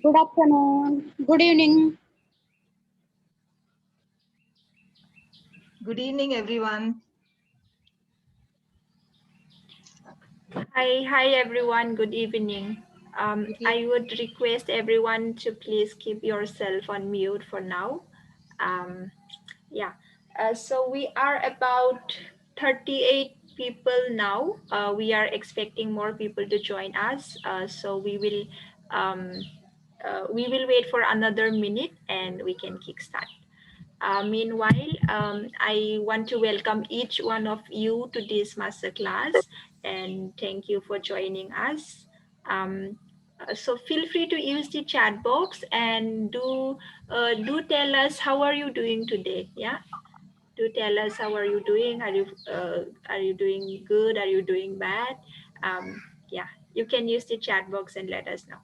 Good afternoon. Good evening. Good evening, everyone. Hi everyone. Good evening. I would request everyone to please keep yourself on mute for now. Um, yeah. So we are about 38 people now. We are expecting more people to join us. So um, we will wait for another minute and we can kickstart. Meanwhile, I want to welcome each one of you to this masterclass and thank you for joining us. So feel free to use the chat box and do tell us how are you doing today. Yeah, do tell us how are you doing. Are you doing good? Are you doing bad? Yeah, you can use the chat box and let us know.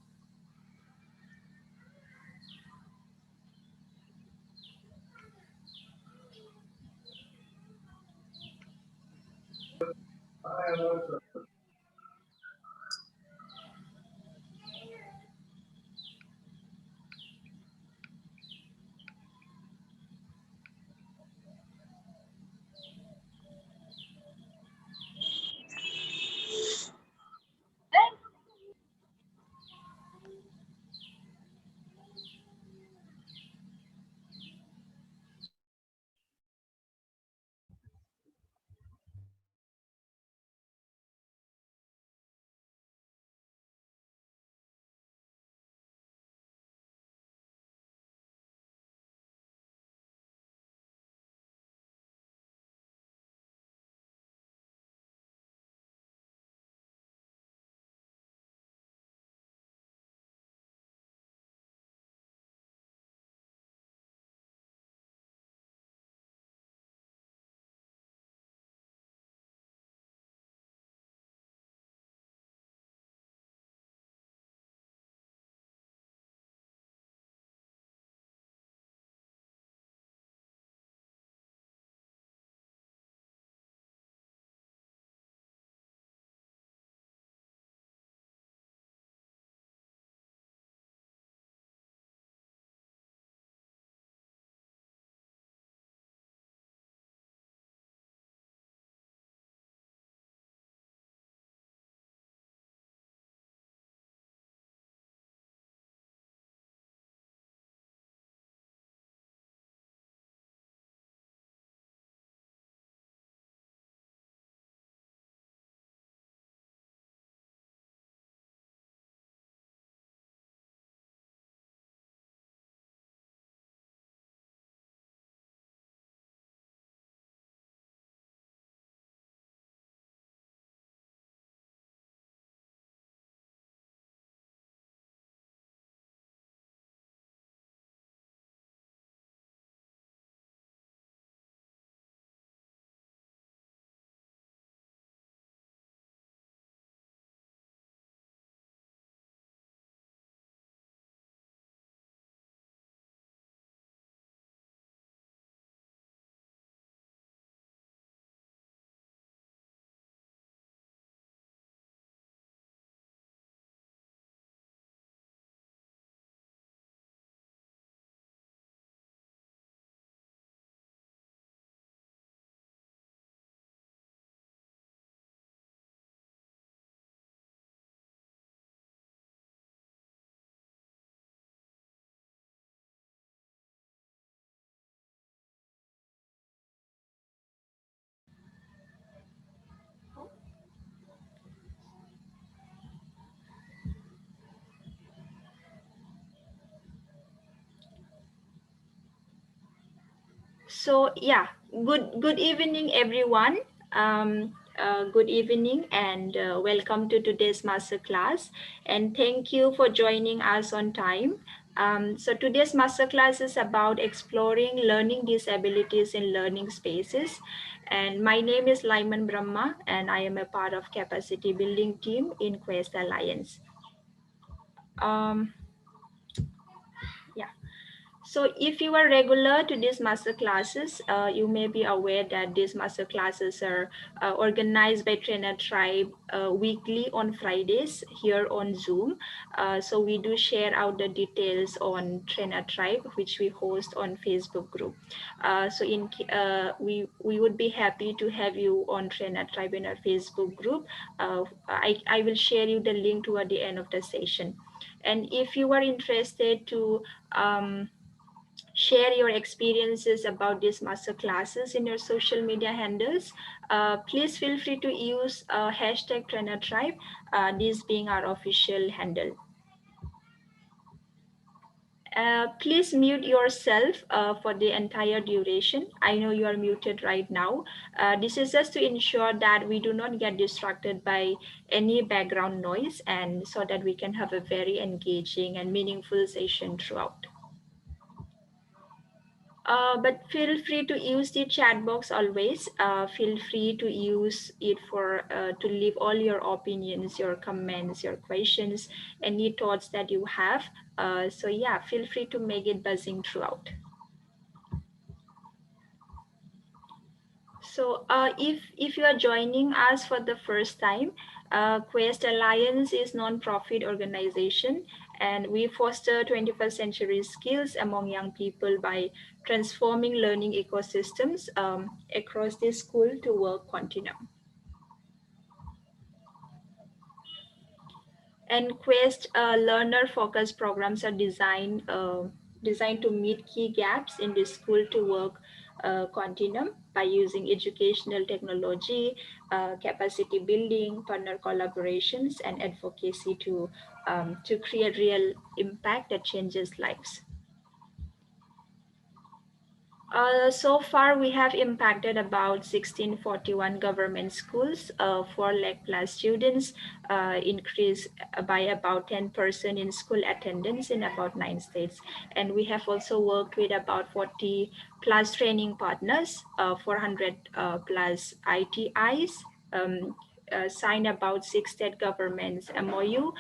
So yeah, good evening, everyone. Good evening and welcome to today's master class. And thank you for joining us on time. So today's master class is about exploring learning disabilities in learning spaces. And my name is Lyman Brahma, and I am a part of capacity building team in Quest Alliance. Um, yeah. So if you are regular to these master classes, you may be aware that these master classes are organized by Trainer Tribe weekly on Fridays here on Zoom. So we do share out the details on Trainer Tribe, which we host on Facebook group. So we would be happy to have you on Trainer Tribe in our Facebook group. I will share you the link toward the end of the session. And if you are interested to share your experiences about these master classes in your social media handles, please feel free to use hashtag Trainer Tribe, this being our official handle. Please mute yourself for the entire duration. I know you are muted right now. This is just to ensure that we do not get distracted by any background noise, and so that we can have a very engaging and meaningful session throughout. But feel free to use the chat box always. Feel free to use it for to leave all your opinions, your comments, your questions, any thoughts that you have. So yeah, feel free to make it buzzing throughout. So if you are joining us for the first time, Quest Alliance is non-profit organization, and we foster 21st century skills among young people by transforming learning ecosystems across the school to work continuum. And Quest learner-focused programs are designed to meet key gaps in the school-to-work continuum by using educational technology, capacity building, partner collaborations, and advocacy to create real impact that changes lives. So far, we have impacted about 1641 government schools, 4 lakh plus students, increased by about 10% in school attendance in about 9 states. And we have also worked with about 40 plus training partners, 400 plus ITIs, signed about 6 state governments MOU,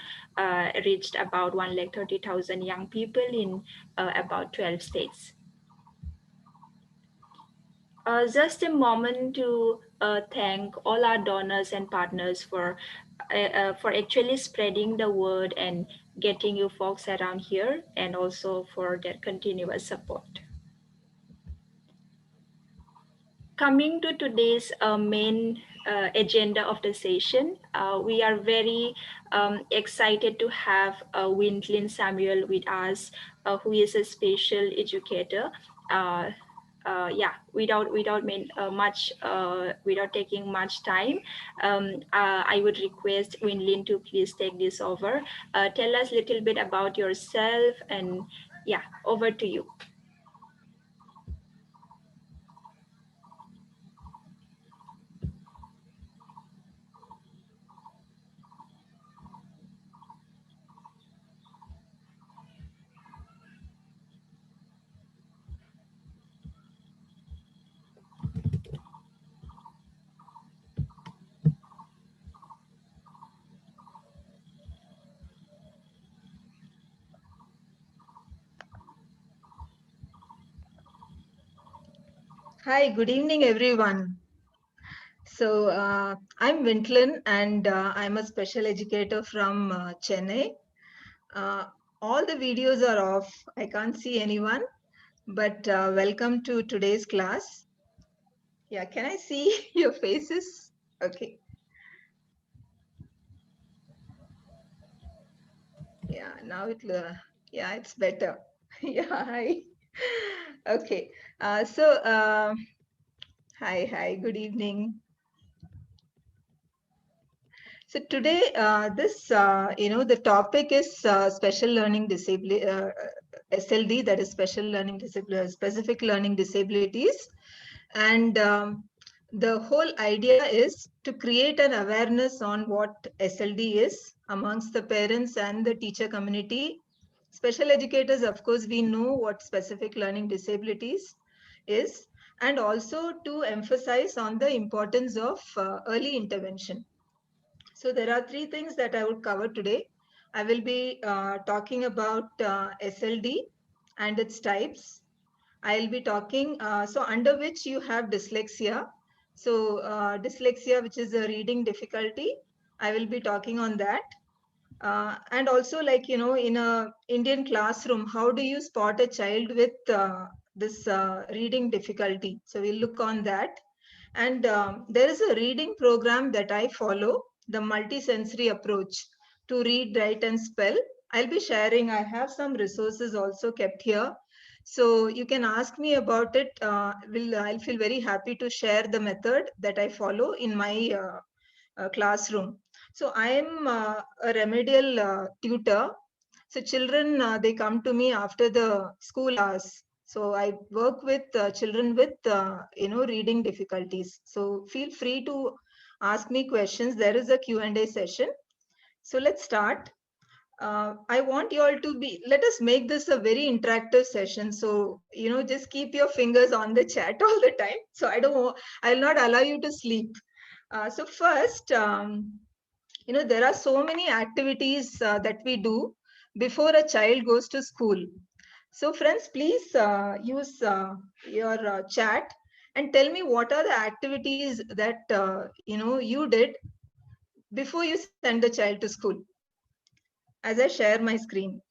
reached about 130,000 young people in about 12 states. Just a moment to thank all our donors and partners for actually spreading the word and getting you folks around here, and also for their continuous support. Coming to today's main agenda of the session, we are very excited to have Wintlin Samuel with us, who is a special educator. Without taking much time, I would request Winlin to please take this over. Tell us a little bit about yourself, and yeah, over to you. Hi, good evening, everyone. So I'm Wintlin, and I'm a special educator from Chennai. All the videos are off. I can't see anyone, but welcome to today's class. Yeah, can I see your faces? Okay. Yeah, now it's better. Yeah, hi. Okay. Hi, good evening. So today, the topic is special learning disability, SLD, that is special learning disability, specific learning disabilities. And the whole idea is to create an awareness on what SLD is amongst the parents and the teacher community. Special educators, of course, we know what specific learning disabilities is, and also to emphasize on the importance of early intervention. So there are 3 things that I would cover today. I will be talking about SLD. and its types. I'll be talking, so under which you have dyslexia. So dyslexia, which is a reading difficulty, I will be talking on that. And also, like, in a Indian classroom, how do you spot a child with this reading difficulty? So we'll look on that. And there is a reading program that I follow, the multisensory approach to read, write, and spell. I'll be sharing. I have some resources also kept here. So you can ask me about it. I'll feel very happy to share the method that I follow in my classroom. So I am a remedial tutor. So children, they come to me after the school hours. So I work with children with, reading difficulties. So feel free to ask me questions. There is a Q&A session. So let's start. I want you all to let us make this a very interactive session. So, just keep your fingers on the chat all the time. So I'll not allow you to sleep. So first, there are so many activities that we do before a child goes to school. So friends, please use your chat and tell me what are the activities that, you did before you send the child to school, as I share my screen.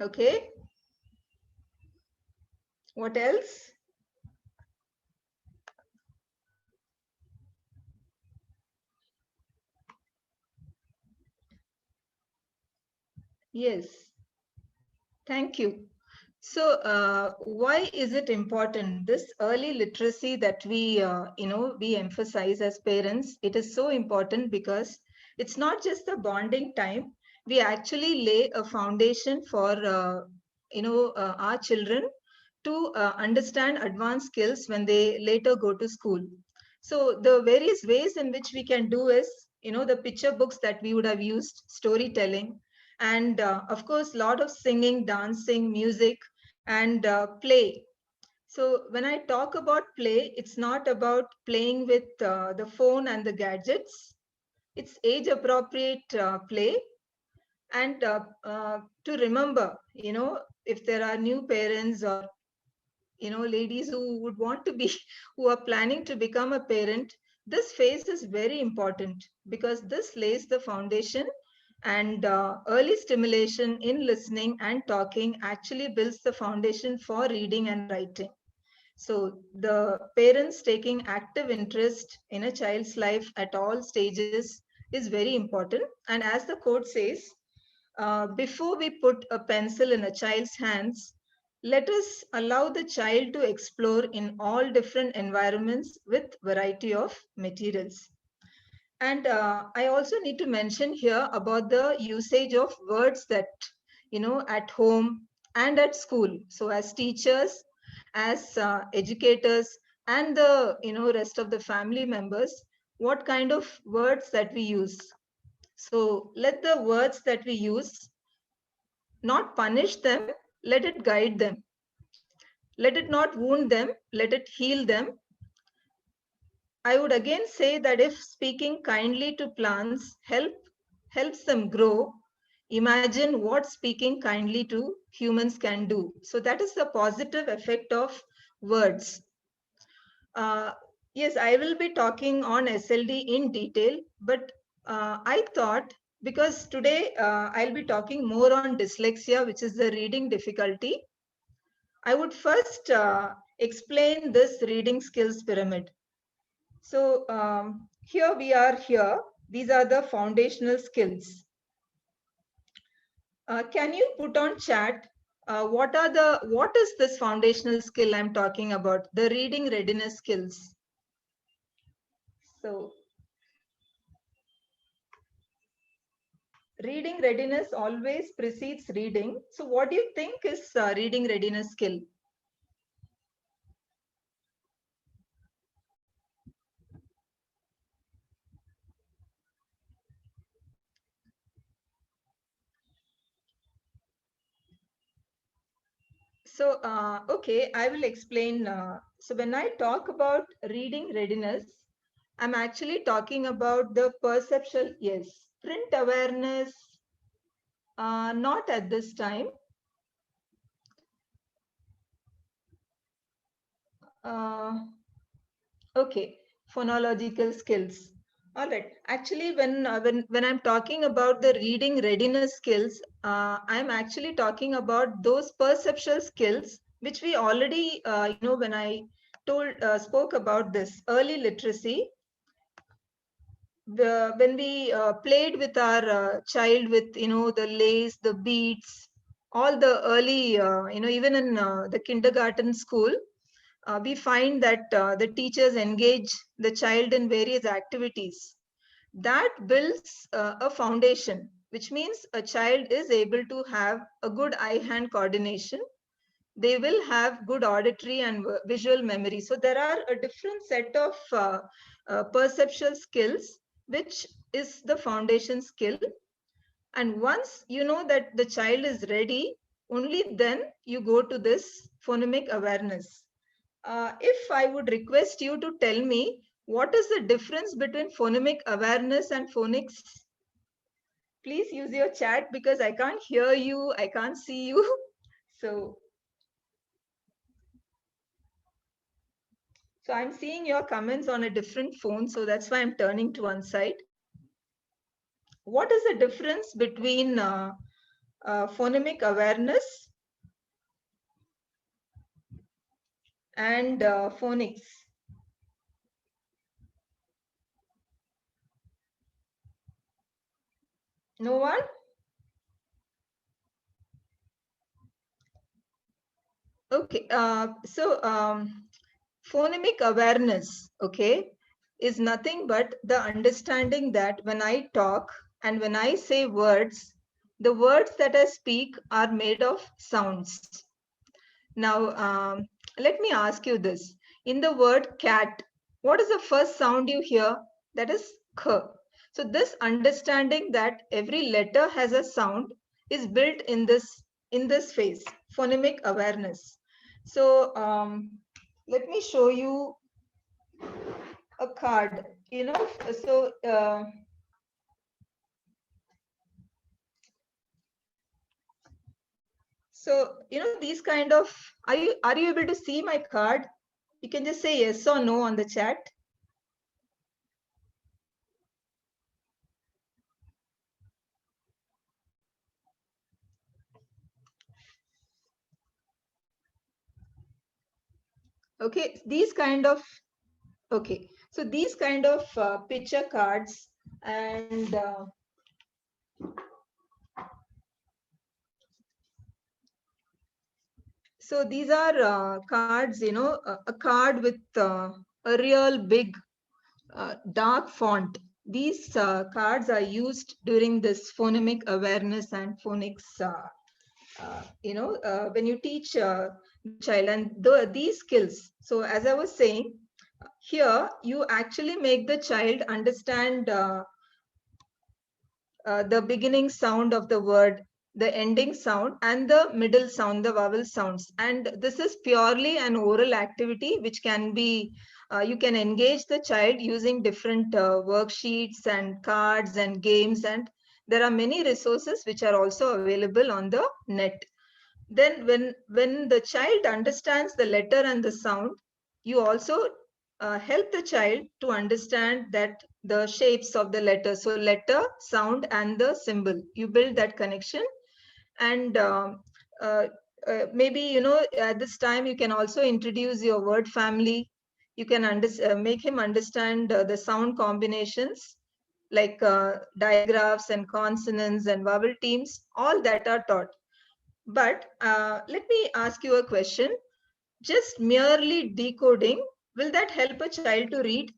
Okay. What else? Yes. Thank you. So why is it important? This early literacy that we emphasize as parents, it is so important because it's not just a bonding time. We actually lay a foundation for, our children to understand advanced skills when they later go to school. So the various ways in which we can do is, the picture books that we would have used, storytelling, and of course, a lot of singing, dancing, music, and play. So when I talk about play, it's not about playing with the phone and the gadgets. It's age appropriate play. And to remember, if there are new parents or ladies who would want to be, who are planning to become a parent, this phase is very important because this lays the foundation, and early stimulation in listening and talking actually builds the foundation for reading and writing. So the parents taking active interest in a child's life at all stages is very important. And as the quote says, before we put a pencil in a child's hands, let us allow the child to explore in all different environments with variety of materials. And I also need to mention here about the usage of words that, at home and at school. So as teachers, as educators, and the, rest of the family members, what kind of words that we use. So let the words that we use not punish them, let it guide them. Let it not wound them, let it heal them. I would again say that if speaking kindly to plants helps them grow, imagine what speaking kindly to humans can do. So that is the positive effect of words. Yes, I will be talking on SLD in detail, but I thought because today I'll be talking more on dyslexia, which is the reading difficulty, I would first explain this reading skills pyramid. So here we are here. These are the foundational skills. Can you put on chat what is this foundational skill I'm talking about? The reading readiness skills. So reading readiness always precedes reading. So what do you think is reading readiness skill? So, okay, I will explain. So when I talk about reading readiness, I'm actually talking about the perceptual, yes, print awareness, not at this time. Okay, phonological skills. All right. Actually, when I'm talking about the reading readiness skills, I'm actually talking about those perceptual skills which we already, when I spoke about this early literacy, when we played with our child with the lace, the beats, all the early, even in the kindergarten school, we find that the teachers engage the child in various activities. That builds a foundation, which means a child is able to have a good eye-hand coordination. They will have good auditory and visual memory. So there are a different set of perceptual skills, which is the foundation skill. And once you know that the child is ready, only then you go to this phonemic awareness. If I would request you to tell me what is the difference between phonemic awareness and phonics, please use your chat because I can't hear you, I can't see you. So I'm seeing your comments on a different phone, so that's why I'm turning to one side. What is the difference between phonemic awareness and phonics? No one? Okay, phonemic awareness, okay, is nothing but the understanding that when I talk and when I say words, the words that I speak are made of sounds. Now, let me ask you this. In the word cat, what is the first sound you hear? That is k. So this understanding that every letter has a sound is built in this phase, phonemic awareness. So let me show you a card. So these kind of, are you able to see my card? You can just say yes or no on the chat. Okay, these kind of, okay, so these kind of picture cards and so these are cards, a card with a real big dark font. These cards are used during this phonemic awareness and phonics, when you teach child and these skills. So as I was saying, here you actually make the child understand the beginning sound of the word, the ending sound, and the middle sound, the vowel sounds. And this is purely an oral activity which can be, you can engage the child using different worksheets and cards and games. And there are many resources which are also available on the net. Then when the child understands the letter and the sound, you also help the child to understand that the shapes of the letter. So letter, sound, and the symbol. You build that connection. And maybe, at this time, you can also introduce your word family. You can make him understand the sound combinations like digraphs and consonants and vowel teams. All that are taught. But let me ask you a question. Just merely decoding, will that help a child to read?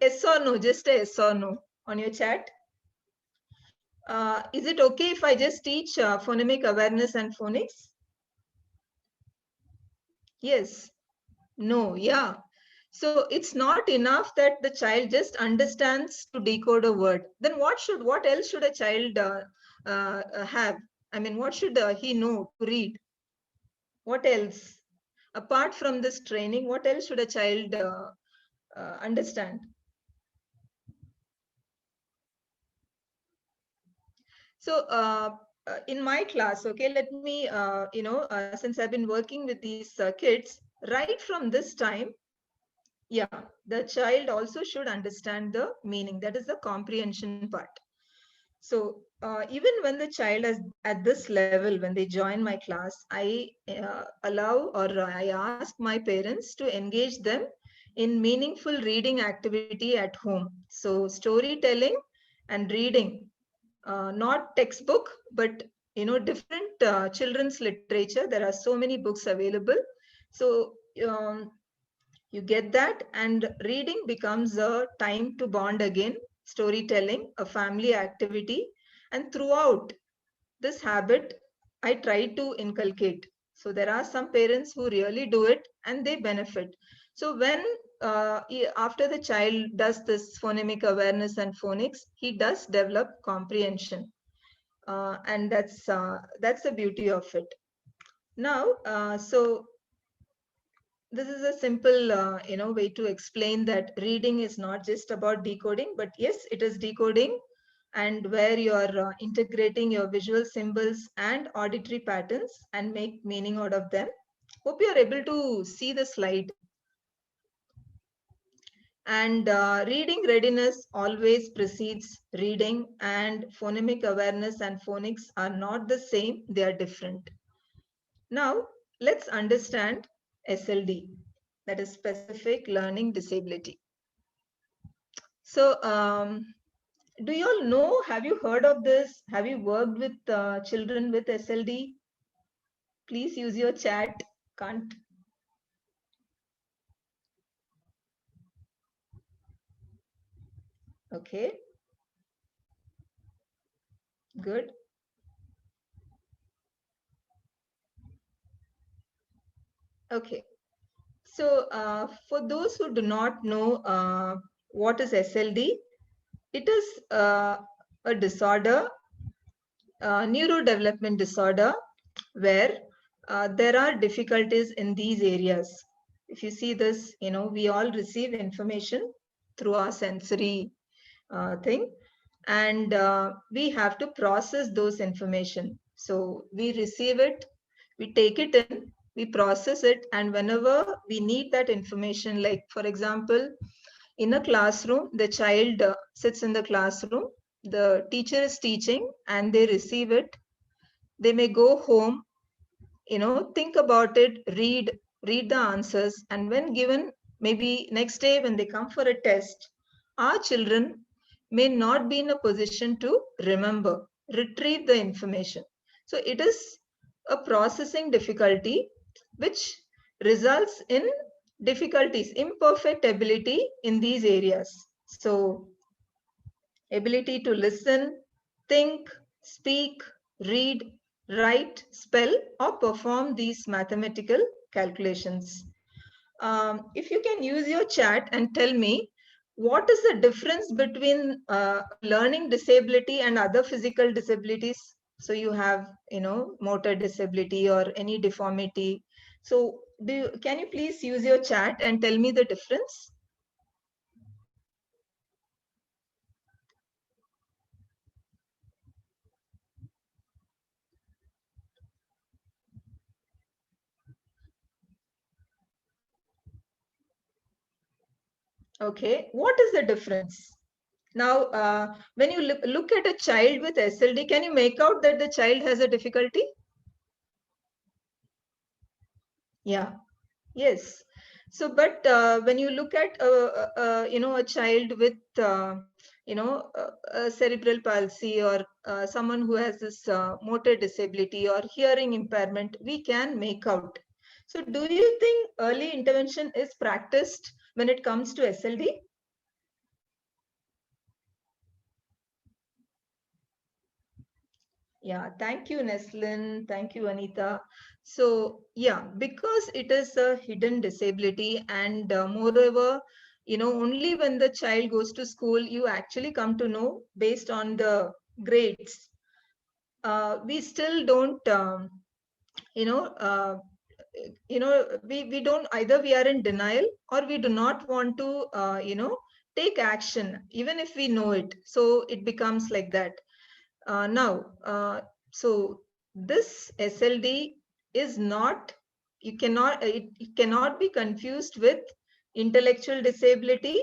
Yes or no? Just a yes or no on your chat. Is it okay if I just teach phonemic awareness and phonics? Yes. No. Yeah. So it's not enough that the child just understands to decode a word. Then what else should a child have? I mean, what should he know to read? What else? Apart from this training, what else should a child understand? So in my class, okay, let me, since I've been working with these kids, right from this time, yeah, the child also should understand the meaning. That is the comprehension part. So even when the child is at this level, when they join my class, I allow or I ask my parents to engage them in meaningful reading activity at home. So storytelling and reading, not textbook, but different children's literature. There are so many books available. So you get that, and reading becomes a time to bond again, storytelling, a family activity. And throughout this habit, I try to inculcate. So there are some parents who really do it and they benefit. So when after the child does this phonemic awareness and phonics, he does develop comprehension. And that's the beauty of it. Now, so this is a simple, way to explain that reading is not just about decoding, but yes, it is decoding, and where you are integrating your visual symbols and auditory patterns and make meaning out of them. Hope you are able to see the slide. And reading readiness always precedes reading, and phonemic awareness and phonics are not the same, they are different. Now, let's understand SLD, that is specific learning disability. So, do you all know, have you heard of this? Have you worked with children with SLD? Please use your chat. Can't. Okay. Good. Okay. So, for those who do not know what is SLD, it is a disorder, neurodevelopment disorder, where there are difficulties in these areas. If you see this, we all receive information through our sensory thing, and we have to process those information. So we receive it, we take it in, we process it, and whenever we need that information, like for example, in a classroom, the child sits in the classroom, the teacher is teaching, and they receive it. They may go home, think about it, read the answers, and when given, maybe next day when they come for a test, our children may not be in a position to remember, retrieve the information. So it is a processing difficulty which results in difficulties, imperfect ability in these areas. So ability to listen, think, speak, read, write, spell, or perform these mathematical calculations. If you can use your chat and tell me, what is the difference between learning disability and other physical disabilities? So you have, motor disability or any deformity. So can you please use your chat and tell me the difference? Okay, what is the difference? Now, when you look at a child with SLD, can you make out that the child has a difficulty? Yeah, yes. So, but when you look at, a child with, a cerebral palsy, or someone who has this motor disability or hearing impairment, we can make out. So, do you think early intervention is practiced when it comes to SLD? Yeah, thank you, Neslin. Thank you, Anita. So, yeah, because it is a hidden disability, and moreover, only when the child goes to school, you actually come to know based on the grades. We still don't, we don't, either we are in denial or we do not want to, take action, even if we know it. So it becomes like that. So this SLD is not, it cannot be confused with intellectual disability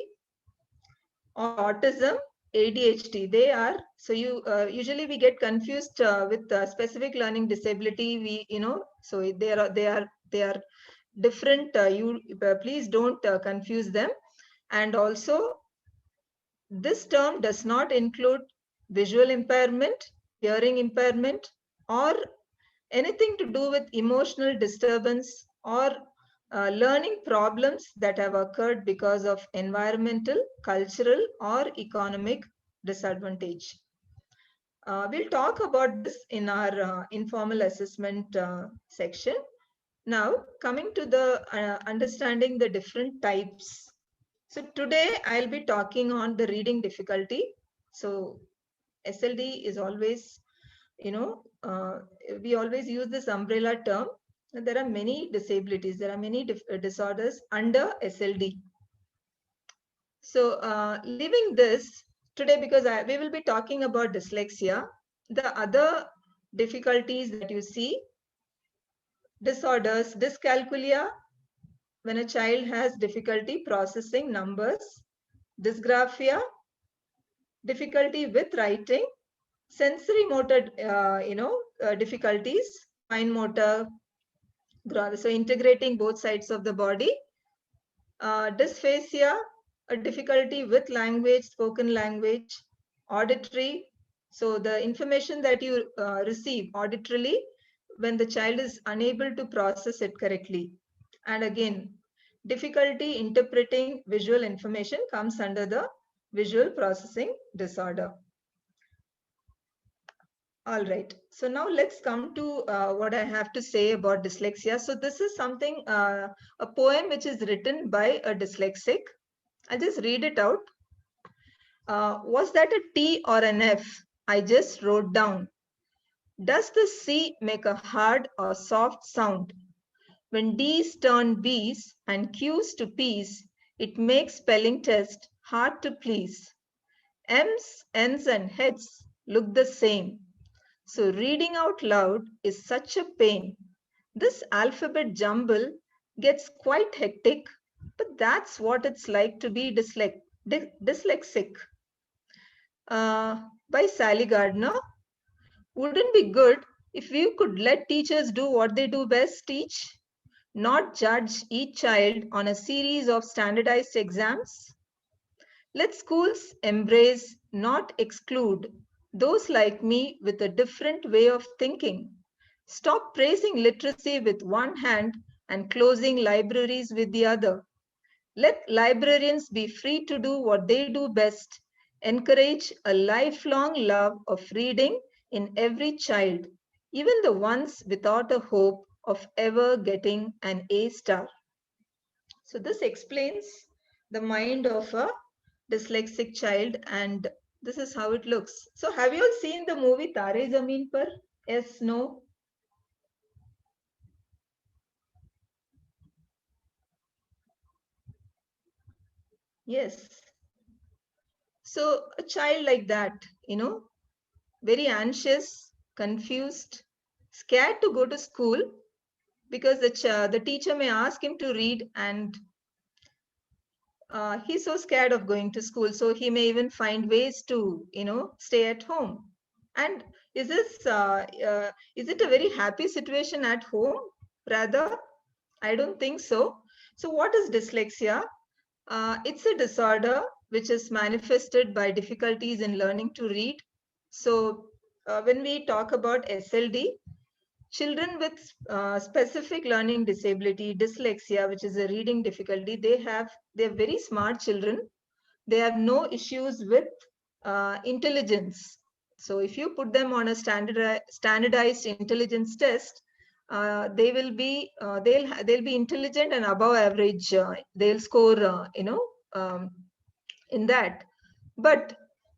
or autism, ADHD. They are, so usually we get confused with specific learning disability. So they are different. You please don't confuse them. And also, this term does not include visual impairment, hearing impairment, or anything to do with emotional disturbance or learning problems that have occurred because of environmental, cultural, or economic disadvantage. We'll talk about this in our informal assessment section. Now, coming to the understanding the different types. So today I'll be talking on the reading difficulty. So SLD is always, we always use this umbrella term. There are many disabilities, there are many disorders under SLD. So leaving this today, because we will be talking about dyslexia, the other difficulties that you see, disorders, dyscalculia, when a child has difficulty processing numbers, dysgraphia, difficulty with writing, sensory motor, difficulties, fine motor, so integrating both sides of the body, dysphasia, a difficulty with language, spoken language, auditory. So the information that you receive auditorily, when the child is unable to process it correctly. And again, difficulty interpreting visual information comes under the visual processing disorder. All right. So now let's come to what I have to say about dyslexia. So this is something, a poem which is written by a dyslexic. I'll just read it out. Was that a T or an F? I just wrote down. Does the C make a hard or soft sound? When D's turn B's and Q's to P's, it makes spelling test hard to please. M's, N's and H's look the same. So reading out loud is such a pain. This alphabet jumble gets quite hectic, but that's what it's like to be dyslexic. By Sally Gardner. Wouldn't be good if we could let teachers do what they do best, teach, not judge each child on a series of standardized exams? Let schools embrace, not exclude, those like me with a different way of thinking. Stop praising literacy with one hand and closing libraries with the other. Let librarians be free to do what they do best. Encourage a lifelong love of reading in every child, even the ones without a hope of ever getting an A star. So this explains the mind of a dyslexic child, and this is how it looks. So have you all seen the movie Tare Zameen Par? Yes, no? Yes. So a child like that, very anxious, confused, scared to go to school because the teacher may ask him to read, and he's so scared of going to school. So he may even find ways to, stay at home. And is it a very happy situation at home? Rather, I don't think so. So what is dyslexia? It's a disorder which is manifested by difficulties in learning to read. So when we talk about SLD, children with specific learning disability, dyslexia, which is a reading difficulty, they're very smart children. They have no issues with intelligence. So if you put them on a standardized intelligence test, they will be they'll be intelligent and above average. They'll score in that. But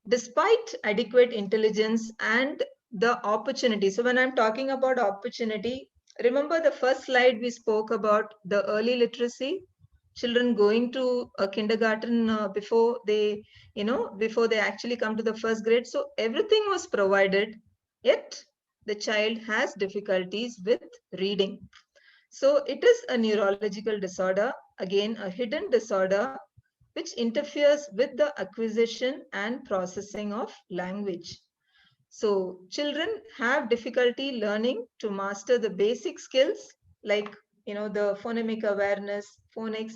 despite adequate intelligence and the opportunity, so when I'm talking about opportunity, remember the first slide we spoke about the early literacy, children going to a kindergarten before they, before they actually come to the first grade. So everything was provided, yet the child has difficulties with reading. So it is a neurological disorder, again, a hidden disorder, which interferes with the acquisition and processing of language. So children have difficulty learning to master the basic skills like, the phonemic awareness, phonics.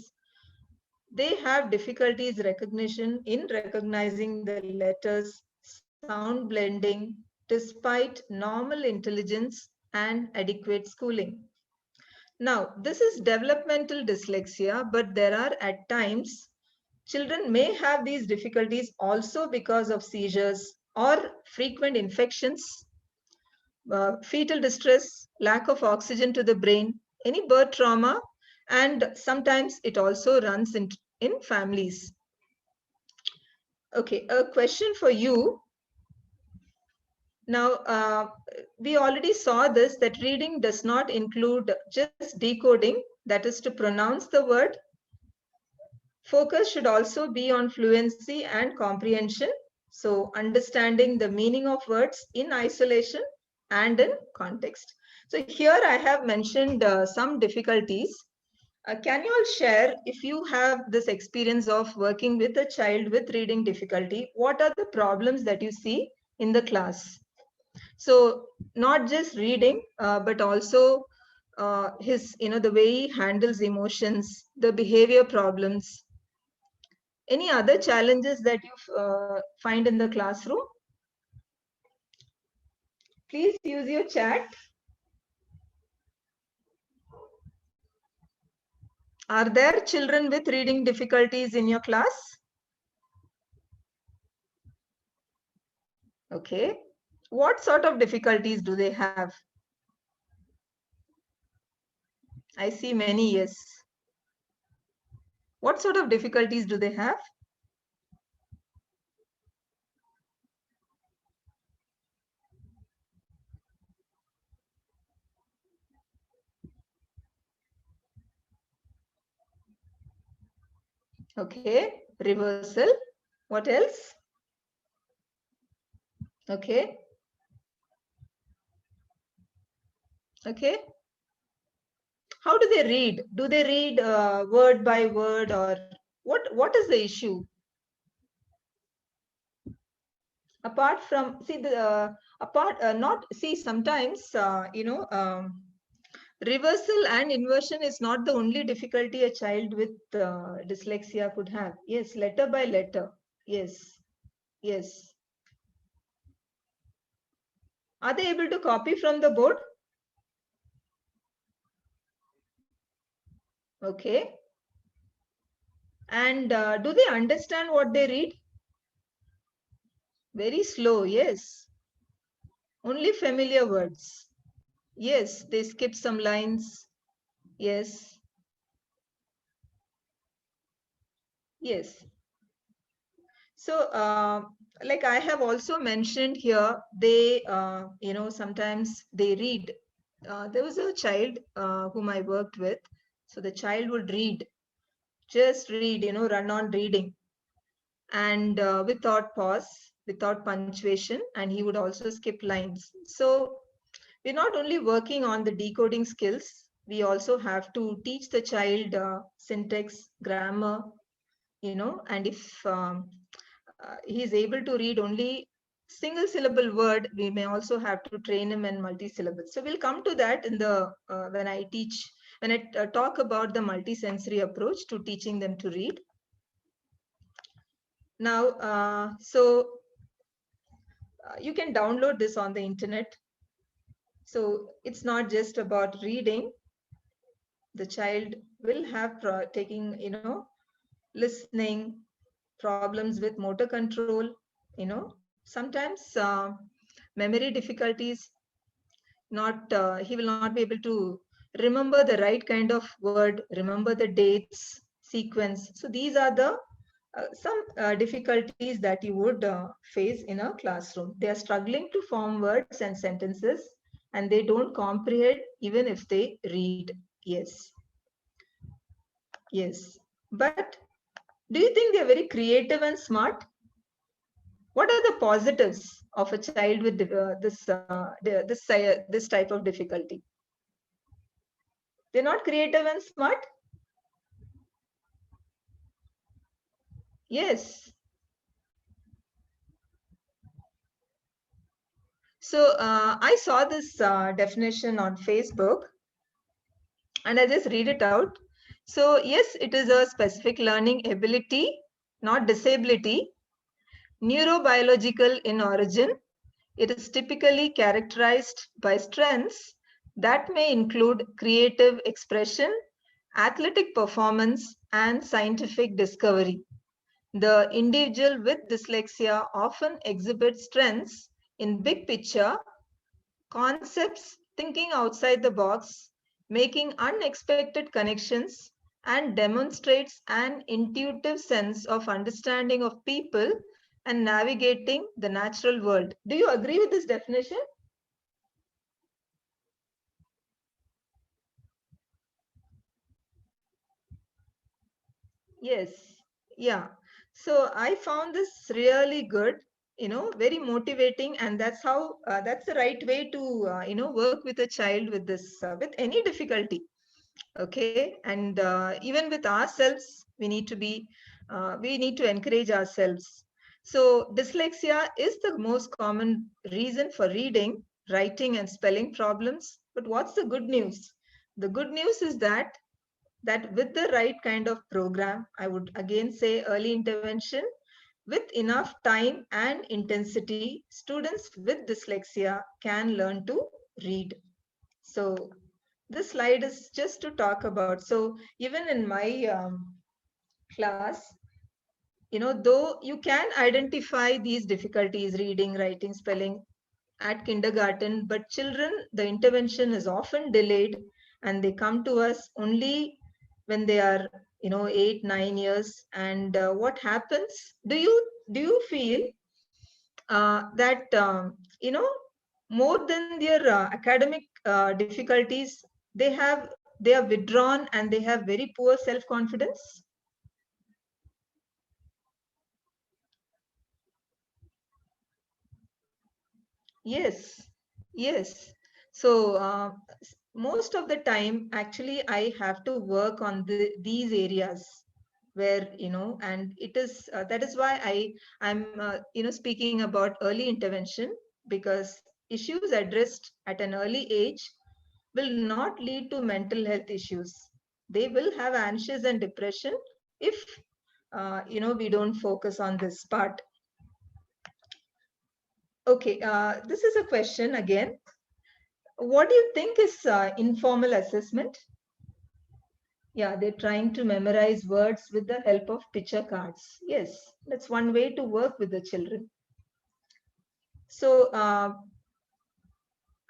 They have difficulties in recognizing the letters, sound blending, despite normal intelligence and adequate schooling. Now, this is developmental dyslexia, but there are at times children may have these difficulties also because of seizures or frequent infections, fetal distress, lack of oxygen to the brain, any birth trauma, and sometimes it also runs in families. Okay, a question for you. Now, we already saw this, that reading does not include just decoding, that is to pronounce the word. Focus should also be on fluency and comprehension. So understanding the meaning of words in isolation and in context. So here I have mentioned some difficulties. Can you all share, if you have this experience of working with a child with reading difficulty, what are the problems that you see in the class? So not just reading, but also his, the way he handles emotions, the behavior problems. Any other challenges that you find in the classroom? Please use your chat. Are there children with reading difficulties in your class? Okay. What sort of difficulties do they have? I see many, yes. What sort of difficulties do they have? Okay, reversal. What else? Okay. Okay. How do they read? Do they read word by word, or what is the issue? Apart from, see, the not, see, sometimes, reversal and inversion is not the only difficulty a child with dyslexia could have. Yes, letter by letter. Yes, yes. Are they able to copy from the board? Okay. And do they understand what they read? Very slow, yes. Only familiar words. Yes, they skip some lines. Yes. Yes. So, like I have also mentioned here, they, sometimes they read. There was a child whom I worked with. So the child would read, just read, run on reading. And without pause, without punctuation, and he would also skip lines. So we're not only working on the decoding skills, we also have to teach the child syntax, grammar, and if he is able to read only single syllable word, we may also have to train him in multi-syllable. So we'll come to that in the when I talk about the multisensory approach to teaching them to read. Now, you can download this on the internet. So it's not just about reading. The child will have listening, problems with motor control, sometimes memory difficulties. He will not be able to remember the right kind of word, remember the dates, sequence. So these are the some difficulties that you would face in a classroom. They are struggling to form words and sentences, and they don't comprehend even if they read. Yes. Yes. But do you think they're very creative and smart? What are the positives of a child with this type of difficulty? They're not creative and smart? Yes. So I saw this definition on Facebook, and I just read it out. So yes, it is a specific learning ability, not disability, neurobiological in origin. It is typically characterized by strengths that may include creative expression, athletic performance, and scientific discovery. The individual with dyslexia often exhibits strengths in big picture concepts, thinking outside the box, making unexpected connections, and demonstrates an intuitive sense of understanding of people and navigating the natural world. Do you agree with this definition? Yes. Yeah. So I found this really good, very motivating, and that's the right way to, work with a child with this, with any difficulty. Okay. And even with ourselves, we need to encourage ourselves. So dyslexia is the most common reason for reading, writing, and spelling problems. But what's the good news? The good news is that with the right kind of program, I would again say early intervention, with enough time and intensity, students with dyslexia can learn to read. So this slide is just to talk about. So even in my class, though you can identify these difficulties, reading, writing, spelling, at kindergarten, but children, the intervention is often delayed, and they come to us only when they are 8 9 years. And what happens, do you feel that more than their academic difficulties, they are withdrawn and they have very poor self confidence? Yes, yes. So most of the time, actually, I have to work on these areas where, and it is that is why I'm speaking about early intervention, because issues addressed at an early age will not lead to mental health issues. They will have anxious and depression if we don't focus on this part. Okay, this is a question again. What do you think is informal assessment? Yeah, they're trying to memorize words with the help of picture cards. Yes, that's one way to work with the children. So,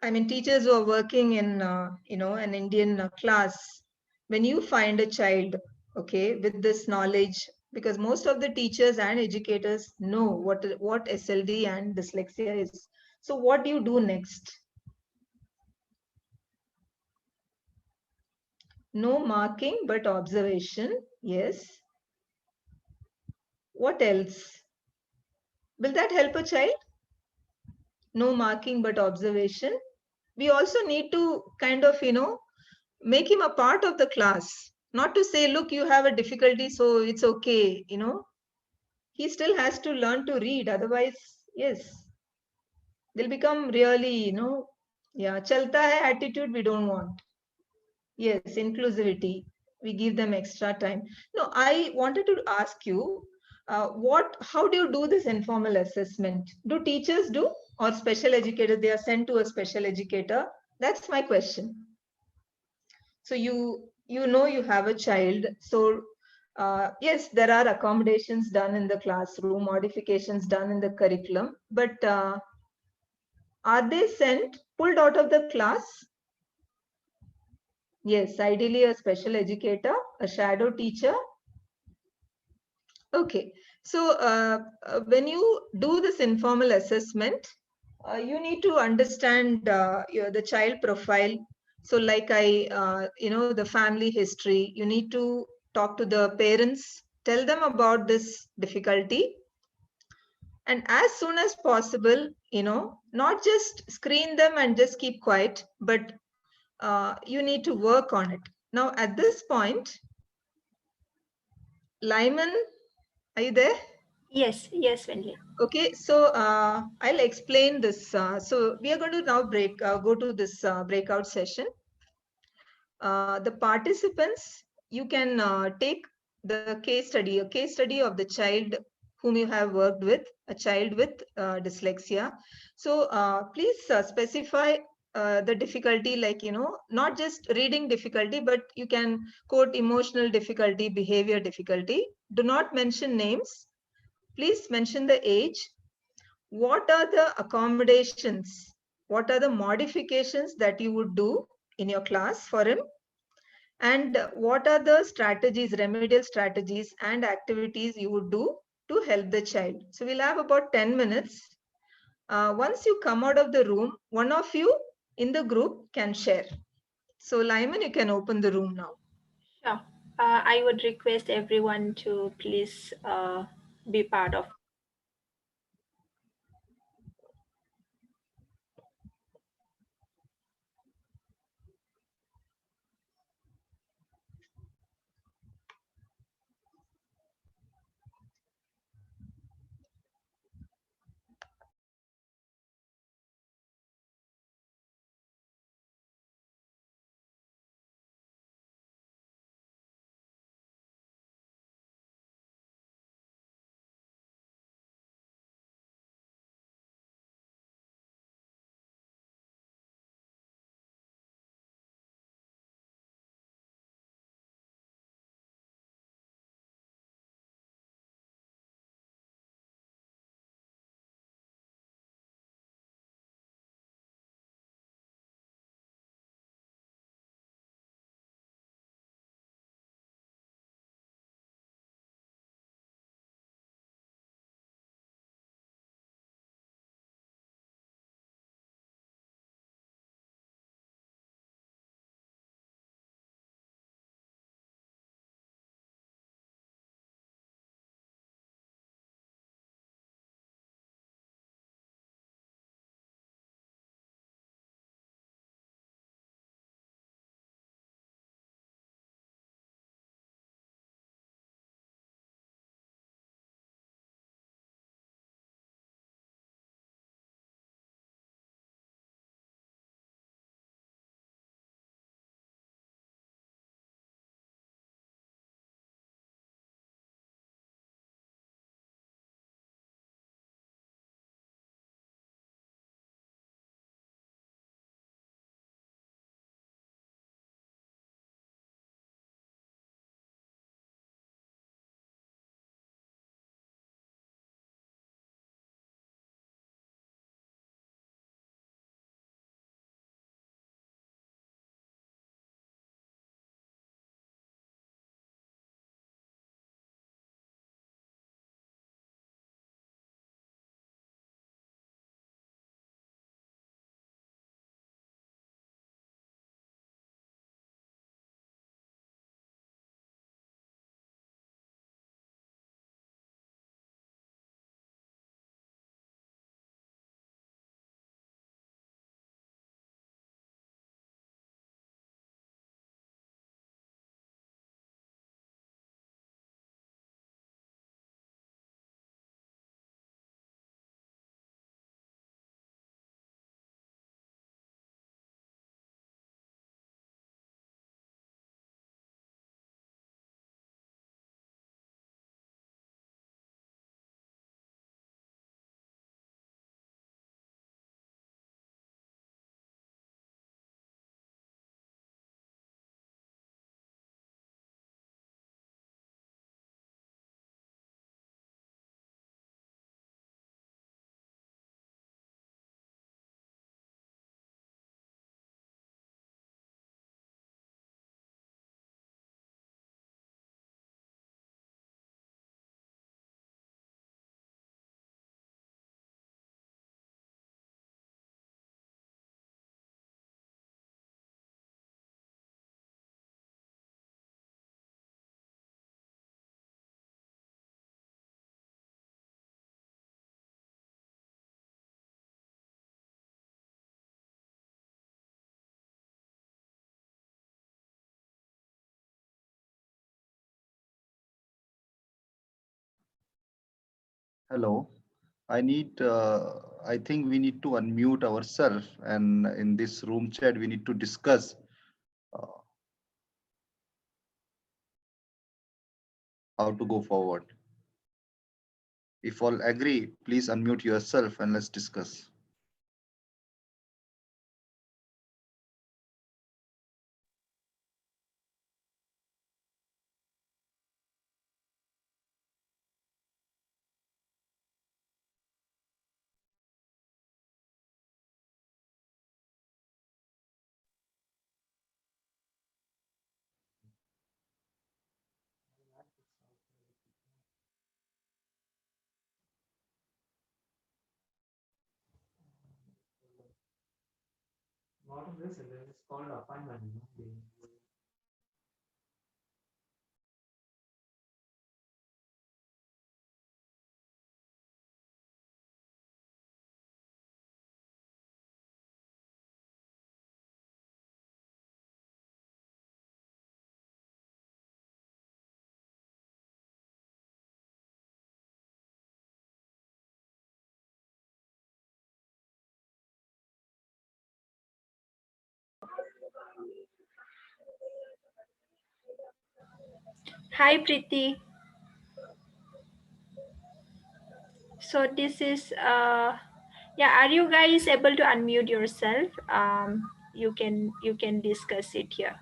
I mean, teachers who are working in, an Indian class, when you find a child, okay, with this knowledge, because most of the teachers and educators know what SLD and dyslexia is. So what do you do next? No marking, but observation. Yes. What else? Will that help a child? No marking, but observation. We also need to kind of, make him a part of the class. Not to say, look, you have a difficulty, so it's okay, He still has to learn to read. Otherwise, yes, they'll become really, yeah, chalta hai attitude we don't want. Yes, inclusivity. We give them extra time. No, I wanted to ask you, how do you do this informal assessment? Do teachers do, or special educators? They are sent to a special educator. That's my question. So you have a child. So yes, there are accommodations done in the classroom, modifications done in the curriculum, but are they pulled out of the class? Yes, ideally a special educator, a shadow teacher. Okay, so when you do this informal assessment, you need to understand the child profile. So like the family history, you need to talk to the parents, tell them about this difficulty. And as soon as possible, not just screen them and just keep quiet, but you need to work on it. Now, at this point, Lyman, are you there? Yes, Wintlin. Okay, so I'll explain this. So we are going to now go to this breakout session. The participants, you can take the a case study of the child whom you have worked with, a child with dyslexia. So please specify the difficulty, like, not just reading difficulty, but you can quote emotional difficulty, behavior difficulty. Do not mention names. Please mention the age. What are the accommodations? What are the modifications that you would do in your class for him? And what are the strategies, remedial strategies and activities you would do to help the child? So we'll have about 10 minutes. Once you come out of the room, one of you in the group can share. So Lyman, you can open the room now. Sure. I would request everyone to please be part of Hello. I think we need to unmute ourselves, and in this room chat, we need to discuss uh, how to go forward. If all agree, please unmute yourself and let's discuss. What is this? It's called appointment. Hi, Preeti. So this is yeah. Are you guys able to unmute yourself? You can discuss it here.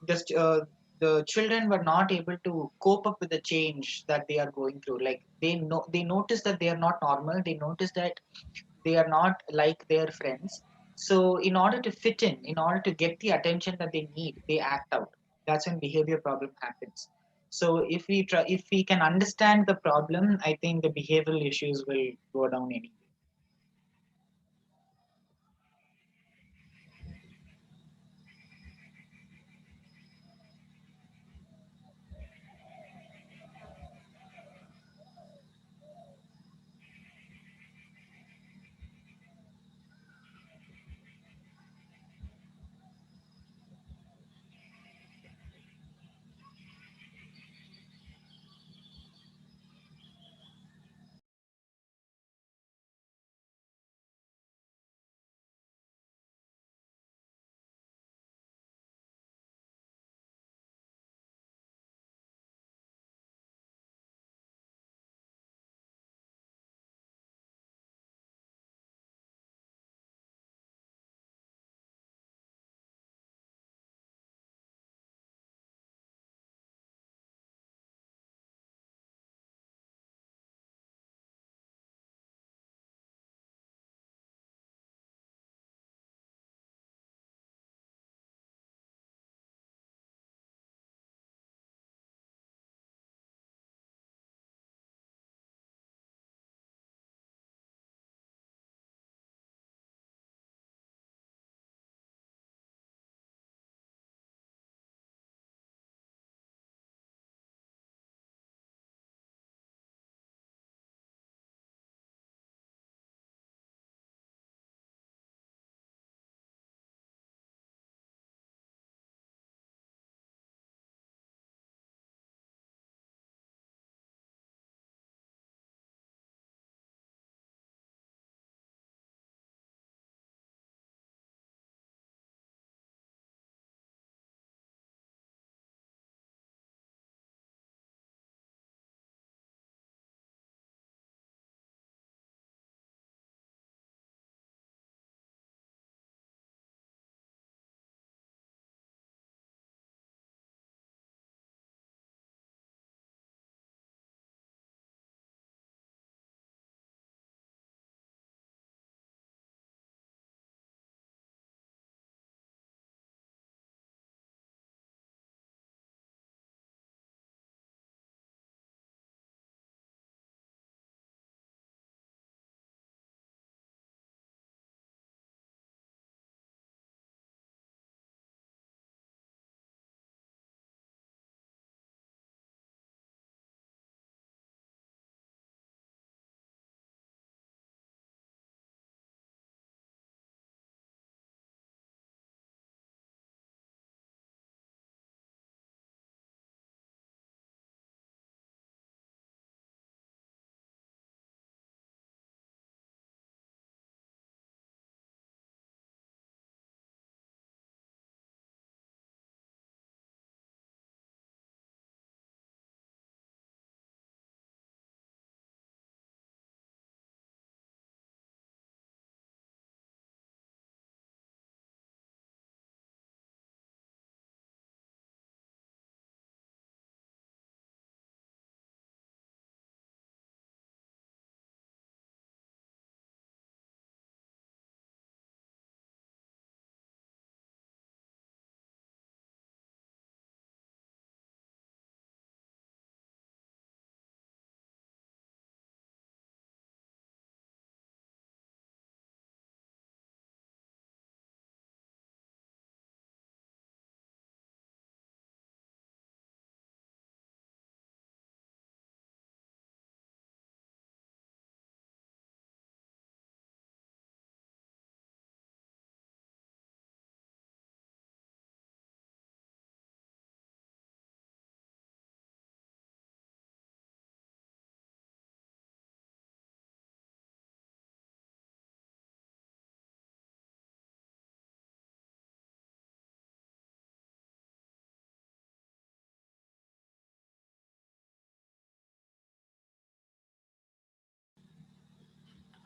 Just the children were not able to cope up with the change that they are going through. Like they notice that they are not normal. They notice that they are not like their friends. So in order to fit in order to get the attention that they need, they act out. That's when behavior problem happens. So if we can understand the problem, I think the behavioral issues will go down anyway.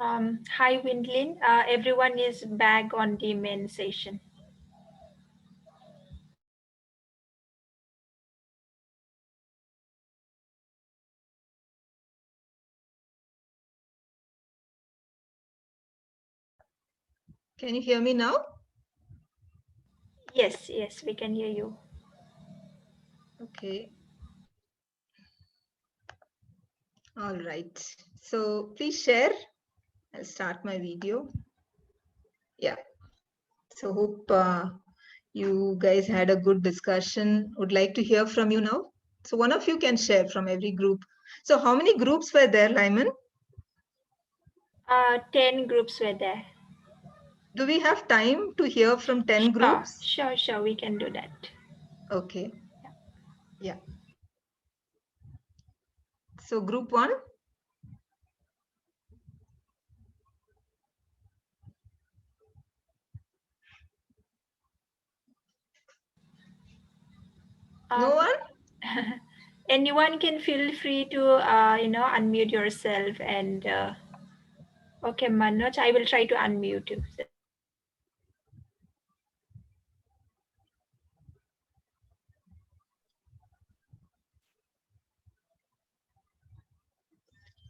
Hi, Wintlin. Everyone is back on the main session. Can you hear me now? Yes, yes, we can hear you. Okay. All right. So please share. I'll start my video. Yeah. So hope you guys had a good discussion. Would like to hear from you now. So one of you can share from every group. So how many groups were there, Lyman? 10 groups were there. Do we have time to hear from 10 groups? Sure, we can do that. Okay. Yeah. So group 1. No one? Anyone can feel free to unmute yourself and okay, Manoj, I will try to unmute you.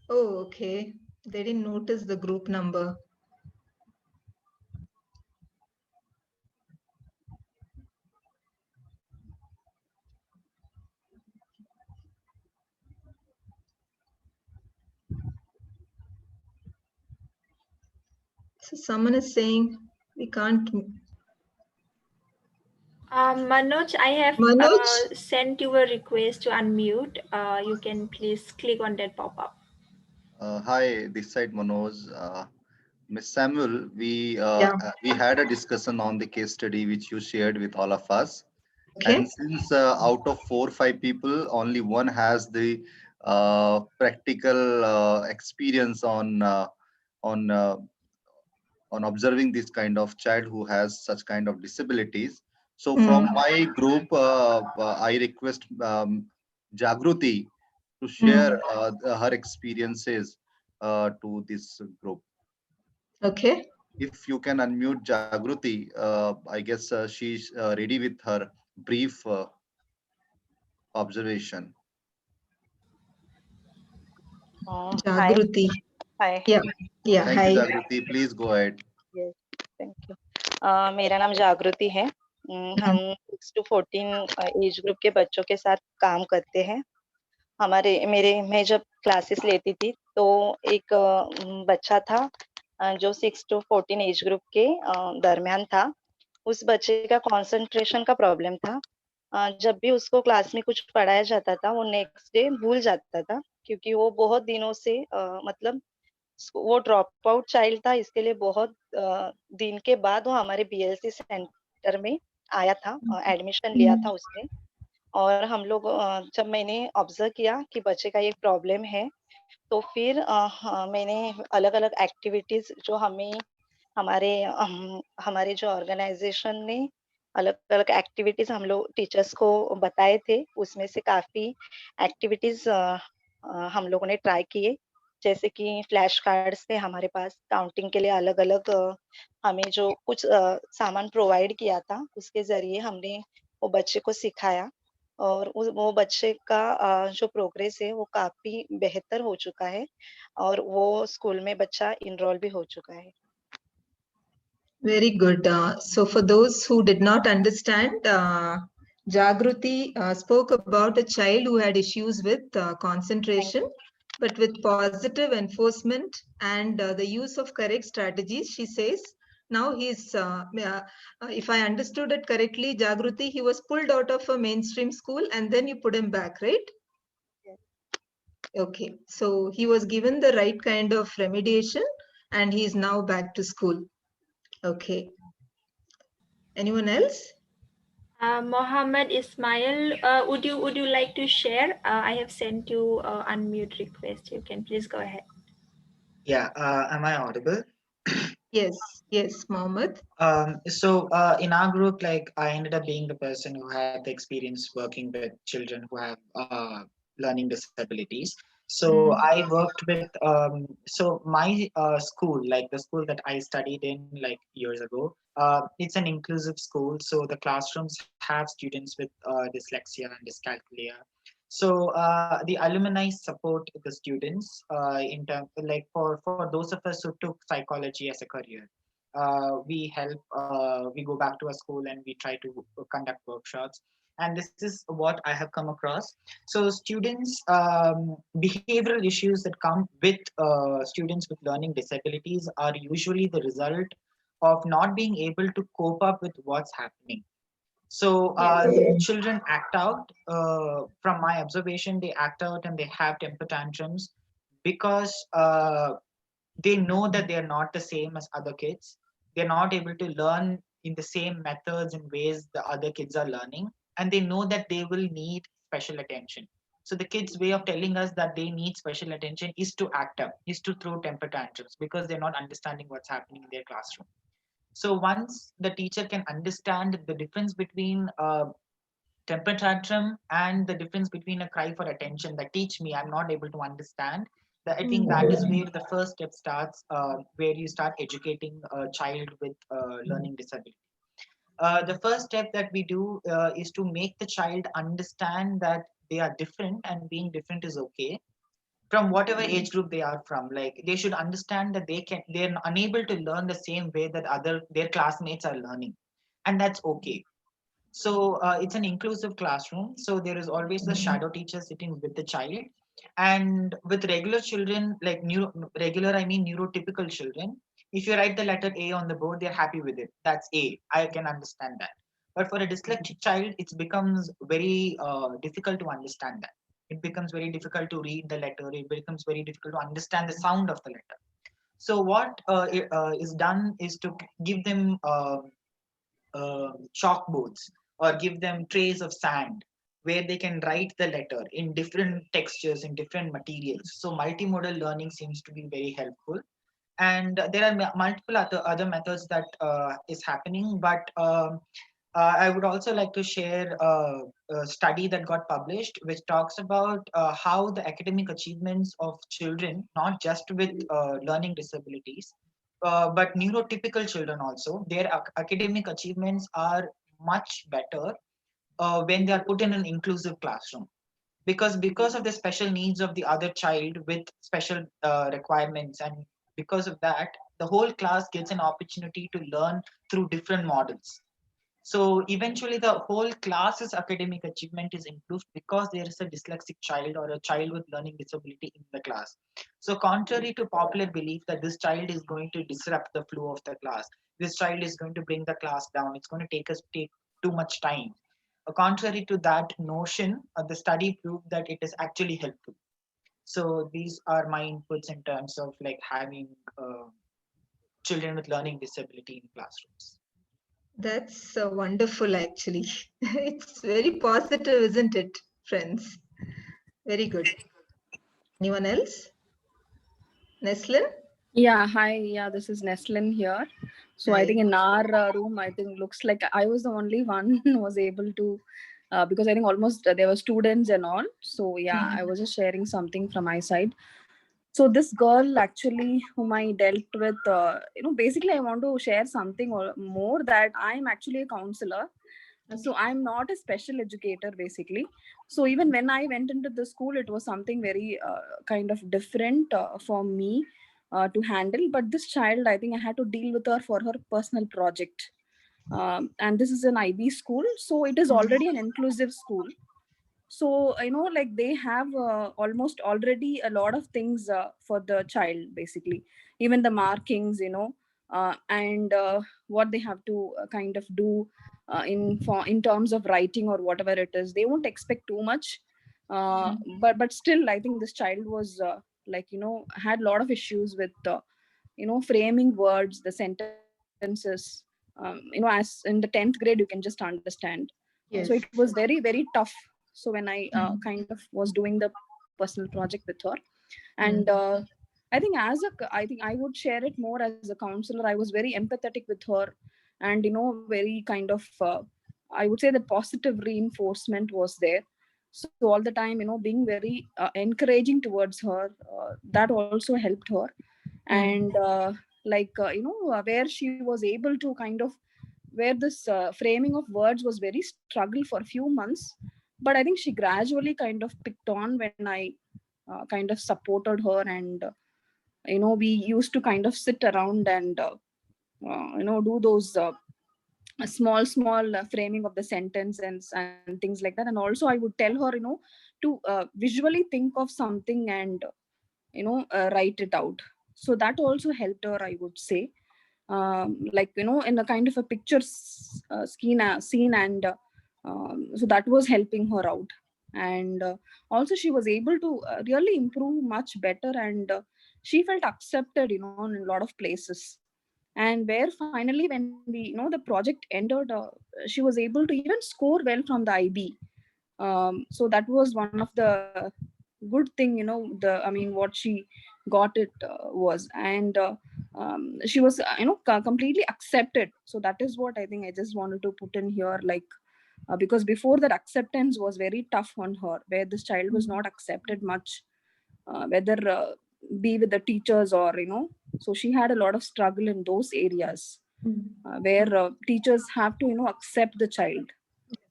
Oh, okay. They didn't notice the group number. So someone is saying we can't. Manoj, I have Manoj? sent you a request to unmute. You can please click on that pop-up. Hi, this side Manoj. Miss Samuel, Yeah. we had a discussion on the case study which you shared with all of us. Okay. And since out of 4 or 5 people, only one has the practical experience on uh, on observing this kind of child who has such kind of disabilities. So from my group, I request Jagruti to share her experiences to this group. Okay. If you can unmute Jagruti, I guess she's ready with her brief observation. Hi. Jagruti. Hi. Yeah. Yeah. Thank you, Hi. Jagruti. Please go ahead. Yes, thank you. मेरा नाम जागृति है। हम 6 to 14 age group के बच्चों के साथ काम करते हैं। मैं जब क्लासेस लेती थी तो एक बच्चा था जो 6 to 14 एज ग्रुप के दरमियान था। उस बच्चे का कंसंट्रेशन का प्रॉब्लम था। जब भी उसको क्लास में कुछ पढ़ाया जाता था वो नेक्स्ट डे भूल जाता था, क्योंकि वो बहुत दिनों से मतलब वो ड्रॉप आउट चाइल्ड था। इसके लिए बहुत दिन के बाद वो हमारे बीएलसी सेंटर में आया था, एडमिशन लिया था उसने। और हम लोग जब मैंने ऑब्जर्व किया कि बच्चे का ये प्रॉब्लम है, तो फिर मैंने अलग-अलग एक्टिविटीज जो हमारे जो ऑर्गेनाइजेशन ने अलग-अलग एक्टिविटीज हम लोग टीचर्स को बताए थे, उसमें से काफी एक्टिविटीज हम लोगों ने ट्राई किए। जैसे कि फ्लैश कार्ड्स थे हमारे पास, काउंटिंग के लिए अलग-अलग हमें जो कुछ सामान प्रोवाइड किया था, उसके ज़रिए हमने वो बच्चे को सिखाया। और वो बच्चे का जो प्रोग्रेस है वो काफ़ी बेहतर हो चुका है और वो स्कूल में बच्चा एनरोल भी हो चुका है। Very good. So for those who did not understand, Jagruti spoke about a child who had issues with concentration, but with positive enforcement and the use of correct strategies, she says, now he's, if I understood it correctly, Jagruti, he was pulled out of a mainstream school and then you put him back, right? Yes. Okay, so he was given the right kind of remediation and he's now back to school. Okay. Anyone else? Mohammed Ismail, would you like to share? I have sent you unmute request. You can please go ahead. Yeah, am I audible? Yes, Mohammed. So in our group, like I ended up being the person who had the experience working with children who have learning disabilities. So I worked with so my school, like the school that I studied in like years ago, it's an inclusive school. So the classrooms have students with dyslexia and dyscalculia. So the alumni support the students in terms like for those of us who took psychology as a career. We help. We go back to a school and we try to conduct workshops. And this is what I have come across. So students, behavioral issues that come with students with learning disabilities are usually the result of not being able to cope up with what's happening. So the children act out. From my observation, they act out and they have temper tantrums because they know that they are not the same as other kids. They're not able to learn in the same methods and ways the other kids are learning, and they know that they will need special attention. So the kids' way of telling us that they need special attention is to act up, is to throw temper tantrums because they're not understanding what's happening in their classroom. So once the teacher can understand the difference between temper tantrum and the difference between a cry for attention, that teach me, I'm not able to understand, that I think that is where the first step starts, where you start educating a child with learning disability. The first step that we do is to make the child understand that they are different and being different is okay from whatever age group they are from. Like they should understand that they're unable to learn the same way that other their classmates are learning, and that's okay. So it's an inclusive classroom. So there is always a shadow teacher sitting with the child. And with regular children, like regular, I mean neurotypical children, if you write the letter A on the board, they're happy with it. That's A. I can understand that. But for a dyslexic child, it becomes very difficult to understand that. It becomes very difficult to read the letter. It becomes very difficult to understand the sound of the letter. So what is done is to give them chalkboards or give them trays of sand where they can write the letter in different textures, in different materials. So multimodal learning seems to be very helpful. And there are multiple other methods that is happening, but I would also like to share a study that got published, which talks about how the academic achievements of children, not just with learning disabilities, but neurotypical children also, their academic achievements are much better when they are put in an inclusive classroom. Because of the special needs of the other child with special requirements, and because of that, the whole class gets an opportunity to learn through different models. So eventually, the whole class's academic achievement is improved because there is a dyslexic child or a child with learning disability in the class. So, contrary to popular belief that this child is going to disrupt the flow of the class, this child is going to bring the class down, it's going to take too much time. Contrary to that notion, the study proved that it is actually helpful. So, these are my inputs in terms of like having children with learning disability in classrooms. That's wonderful, actually. It's very positive, isn't it, friends? Very good. Anyone else? Neslin? Yeah, hi. Yeah, this is Neslin here. So I Hi. think in our room, I think looks like I was the only one who was able to, because I think almost there were students and all. So yeah, I was just sharing something from my side. So this girl actually whom I dealt with, basically I want to share something more, that I'm actually a counselor. So I'm not a special educator basically. So even when I went into the school, it was something very kind of different for me to handle. But this child, I think I had to deal with her for her personal project. And this is an IB school, so it is already an inclusive school. So like they have almost already a lot of things for the child basically, even the markings, and what they have to kind of do in terms of writing or whatever it is. They won't expect too much, but still I think this child was had a lot of issues with framing words, the sentences, as in the 10th grade you can just understand. So it Yes. was very, very tough. So when I kind of was doing the personal project with her, and I think I would share it more as a counselor. I was very empathetic with her, and very kind of I would say the positive reinforcement was there. So all the time, being very encouraging towards her, that also helped her. And where she was able to kind of, where this framing of words was very struggle for a few months, but I think she gradually kind of picked on when I kind of supported her. And we used to kind of sit around and do those small framing of the sentence and things like that. And also I would tell her, to visually think of something and write it out. So that also helped her, I would say. In a kind of a picture scene. And so that was helping her out. And also she was able to really improve much better. And she felt accepted, in a lot of places. And where finally, when the project ended, she was able to even score well from the IB. So that was one of the good thing, what she got it was. And she was completely accepted. So that is what I think I just wanted to put in here, like because before that, acceptance was very tough on her, where this child was not accepted much, whether be with the teachers or so she had a lot of struggle in those areas, where teachers have to accept the child.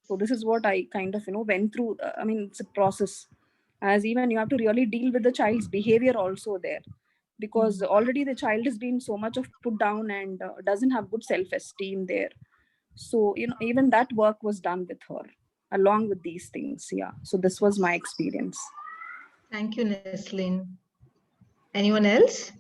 So this is what I kind of went through. It's a process, as even you have to really deal with the child's behavior also there, because already the child has been so much of put down and doesn't have good self-esteem there. So even that work was done with her along with these things. Yeah, so this was my experience. Thank you, Neslin. Anyone else?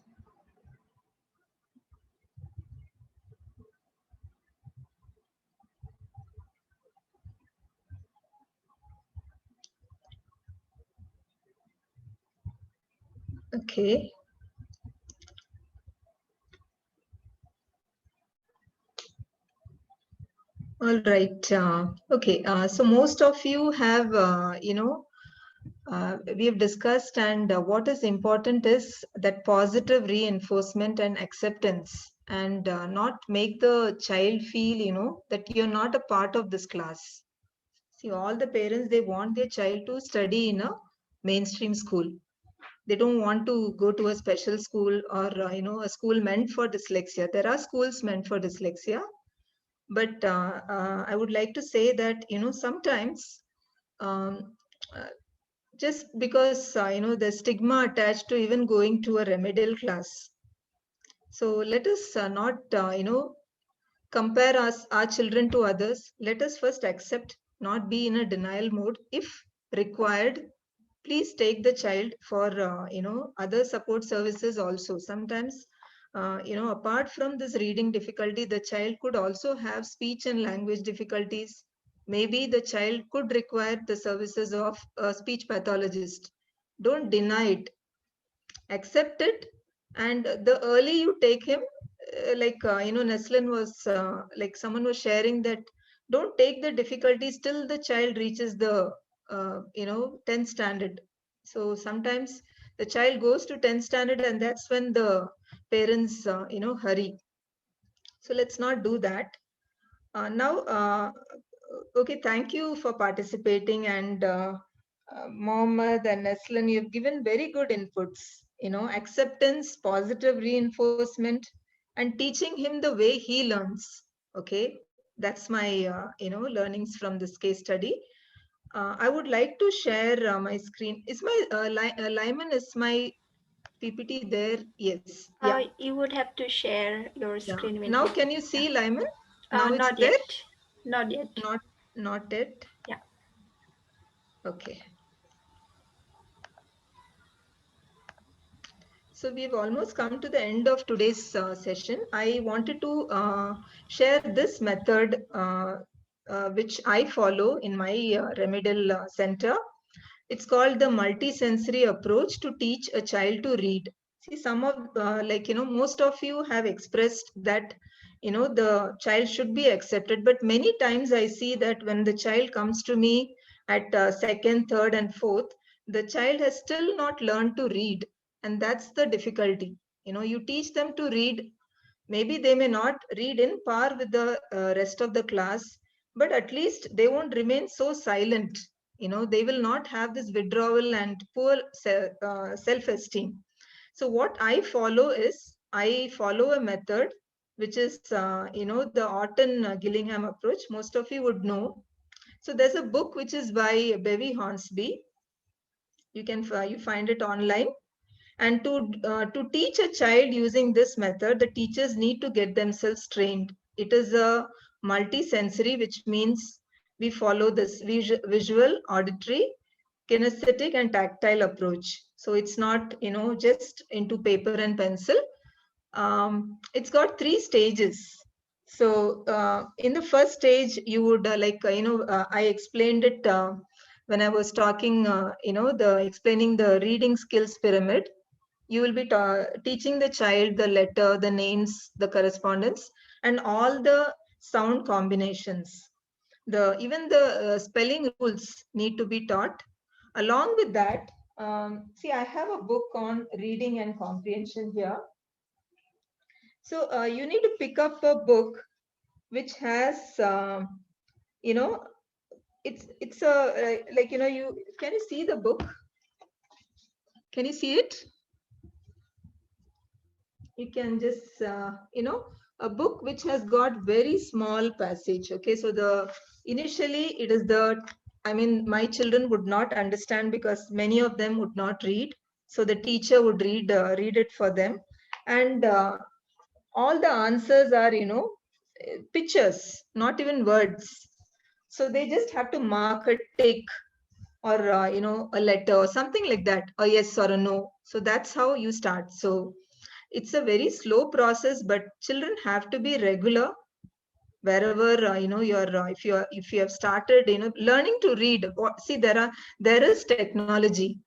Okay. All right. Okay. So most of you have, we have discussed, and what is important is that positive reinforcement and acceptance, and not make the child feel, that you're not a part of this class. See, all the parents, they want their child to study in a mainstream school. They don't want to go to a special school or, a school meant for dyslexia. There are schools meant for dyslexia. But I would like to say that, sometimes um, uh, just because, the stigma attached to even going to a remedial class. So let us not, compare our children to others. Let us first accept, not be in a denial mode. If required, please take the child for, other support services also. Sometimes, apart from this reading difficulty, the child could also have speech and language difficulties. Maybe the child could require the services of a speech pathologist. Don't deny it, accept it. And the early you take him, Neslin was, like someone was sharing that, don't take the difficulties till the child reaches the, 10th standard. So sometimes the child goes to 10th standard, and that's when the parents, hurry. So let's not do that. Okay, thank you for participating. And Mohammed and Neslin, you've given very good inputs, acceptance, positive reinforcement, and teaching him the way he learns. Okay, that's my, learnings from this case study. I would like to share my screen. Is my, Lyman, is my PPT there? Yes. Yeah. You would have to share your screen with Now, me. can you see, Lyman? Now it's Not there? yet. Not yet. Not yet? Yeah. Okay. So we've almost come to the end of today's session. I wanted to share this method which I follow in my remedial center. It's called the multisensory approach to teach a child to read. See, some of most of you have expressed that, the child should be accepted. But many times I see that when the child comes to me at second, third, and fourth, the child has still not learned to read. And that's the difficulty. You teach them to read. Maybe they may not read in par with the rest of the class, but at least they won't remain so silent. they will not have this withdrawal and poor self-esteem. So what I follow is, I follow a method which is, the Orton Gillingham approach. Most of you would know. So there's a book which is by Bevy Hornsby. You can you find it online. And to teach a child using this method, the teachers need to get themselves trained. It is a multi-sensory, which means we follow this visual, auditory, kinesthetic, and tactile approach. So it's not, just into paper and pencil. It's got 3 stages. So in the first stage, you would I explained it when I was talking, explaining the reading skills pyramid. You will be teaching the child the letter, the names, the correspondence, and all the sound combinations. Even the spelling rules need to be taught. Along with that, see, I have a book on reading and comprehension here. So you need to pick up a book which has, it's a you can you see the book? Can you see it? You can just a book which has got very small passage. Okay, so initially it is my children would not understand because many of them would not read. So the teacher would read it for them, and all the answers are pictures, not even words. So they just have to mark a tick or a letter or something like that, a yes or a no. So that's how you start. So it's a very slow process, but children have to be regular wherever you're if you have started learning to read. See, there is technology,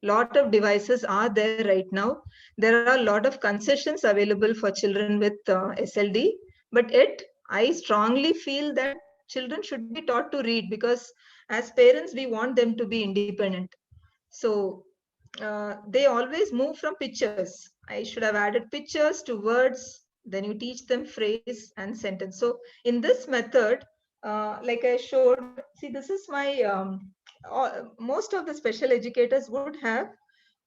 lot of devices are there right now. There are a lot of concessions available for children with SLD, but yet I strongly feel that children should be taught to read, because as parents we want them to be independent. So they always move from pictures. I should have added pictures to words, then you teach them phrase and sentence. So in this method, like I showed, see, this is my, most of the special educators would have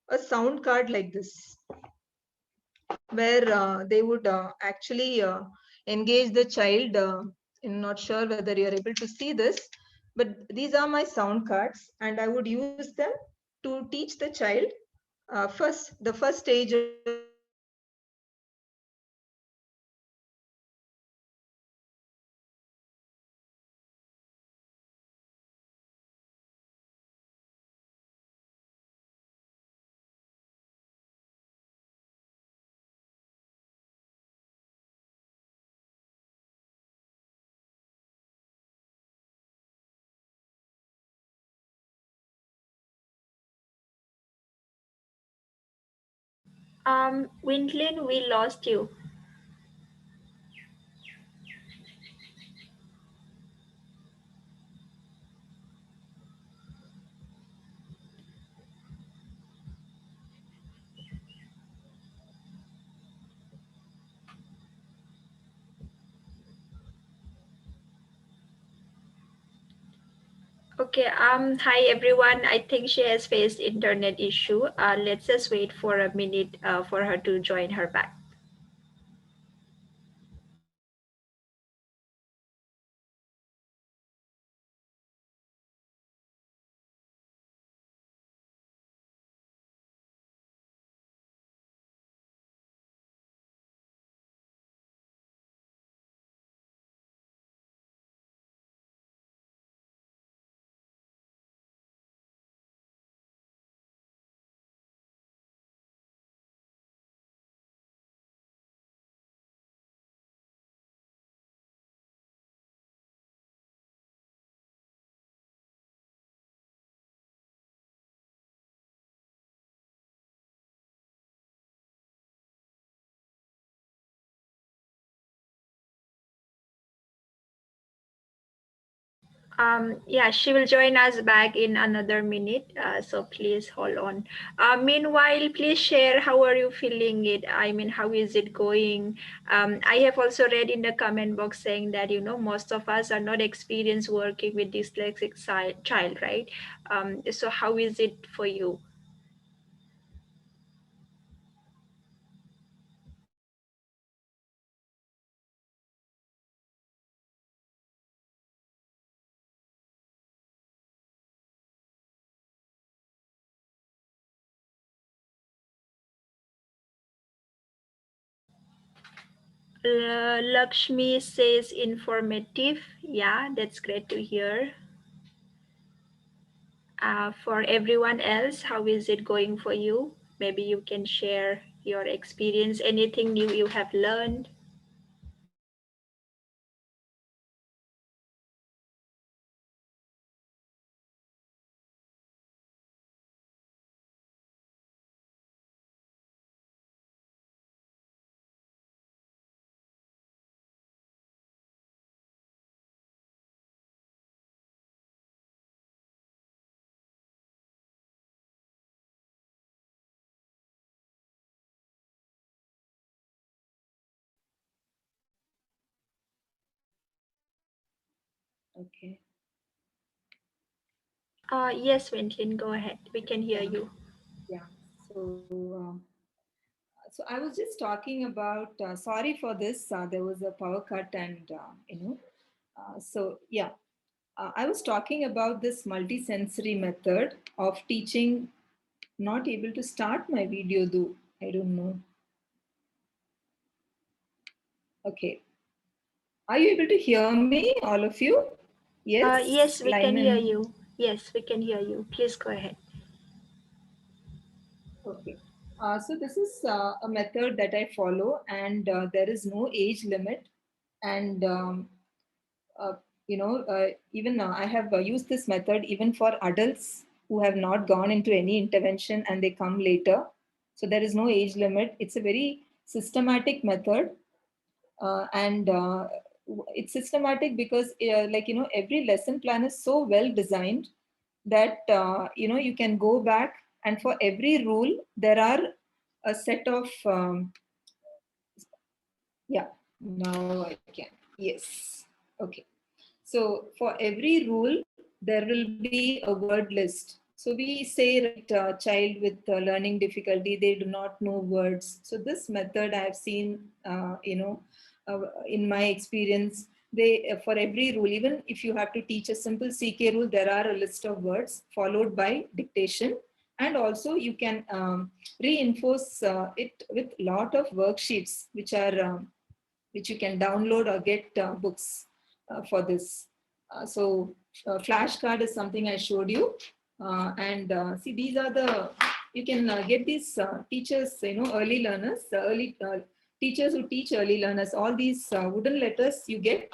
a sound card like this, where they would actually engage the child. I'm not sure whether you're able to see this, but these are my sound cards, and I would use them to teach the child. The first stage of reading and comprehension is the sound card. Wintlin, we lost you. Okay, hi everyone. I think she has faced internet issue. Let's just wait for a minute for her to join her back. Yeah, she will join us back in another minute. So please hold on. Meanwhile, please share how are you feeling it? I mean, how is it going? I have also read in the comment box saying that, you know, most of us are not experienced working with dyslexic child, right? So how is it for you? Lakshmi says informative. Yeah, that's great to hear. For everyone else, how is it going for you? Maybe you can share your experience, anything new you have learned. Okay. Yes, Wintlin, go ahead. We can hear you. Yeah. So I was just talking about. Sorry for this. There was a power cut, and so yeah, I was talking about this multisensory method of teaching. Not able to start my video though. I don't know. Okay. Are you able to hear me, all of you? Yes, Yes, we can hear Lyman. you. Yes, we can hear you. Please go ahead. Okay. So this is a method that I follow, and there is no age limit. And uh, even I have used this method even for adults who have not gone into any intervention and they come later. So there is no age limit. It's a very systematic method, and it's systematic because, every lesson plan is so well designed that you can go back, and for every rule there are a set of yeah, now I can. Yes. Okay. So for every rule, there will be a word list. So we say, right, child with learning difficulty, they do not know words. So this method I have seen, in my experience, they for every rule, even if you have to teach a simple CK rule, there are a list of words followed by dictation. And also you can reinforce it with lot of worksheets, which you can download or get books for this. Flashcard is something I showed you. And see, these are you can get these teachers, early learners, teachers who teach early learners, all these wooden letters you get.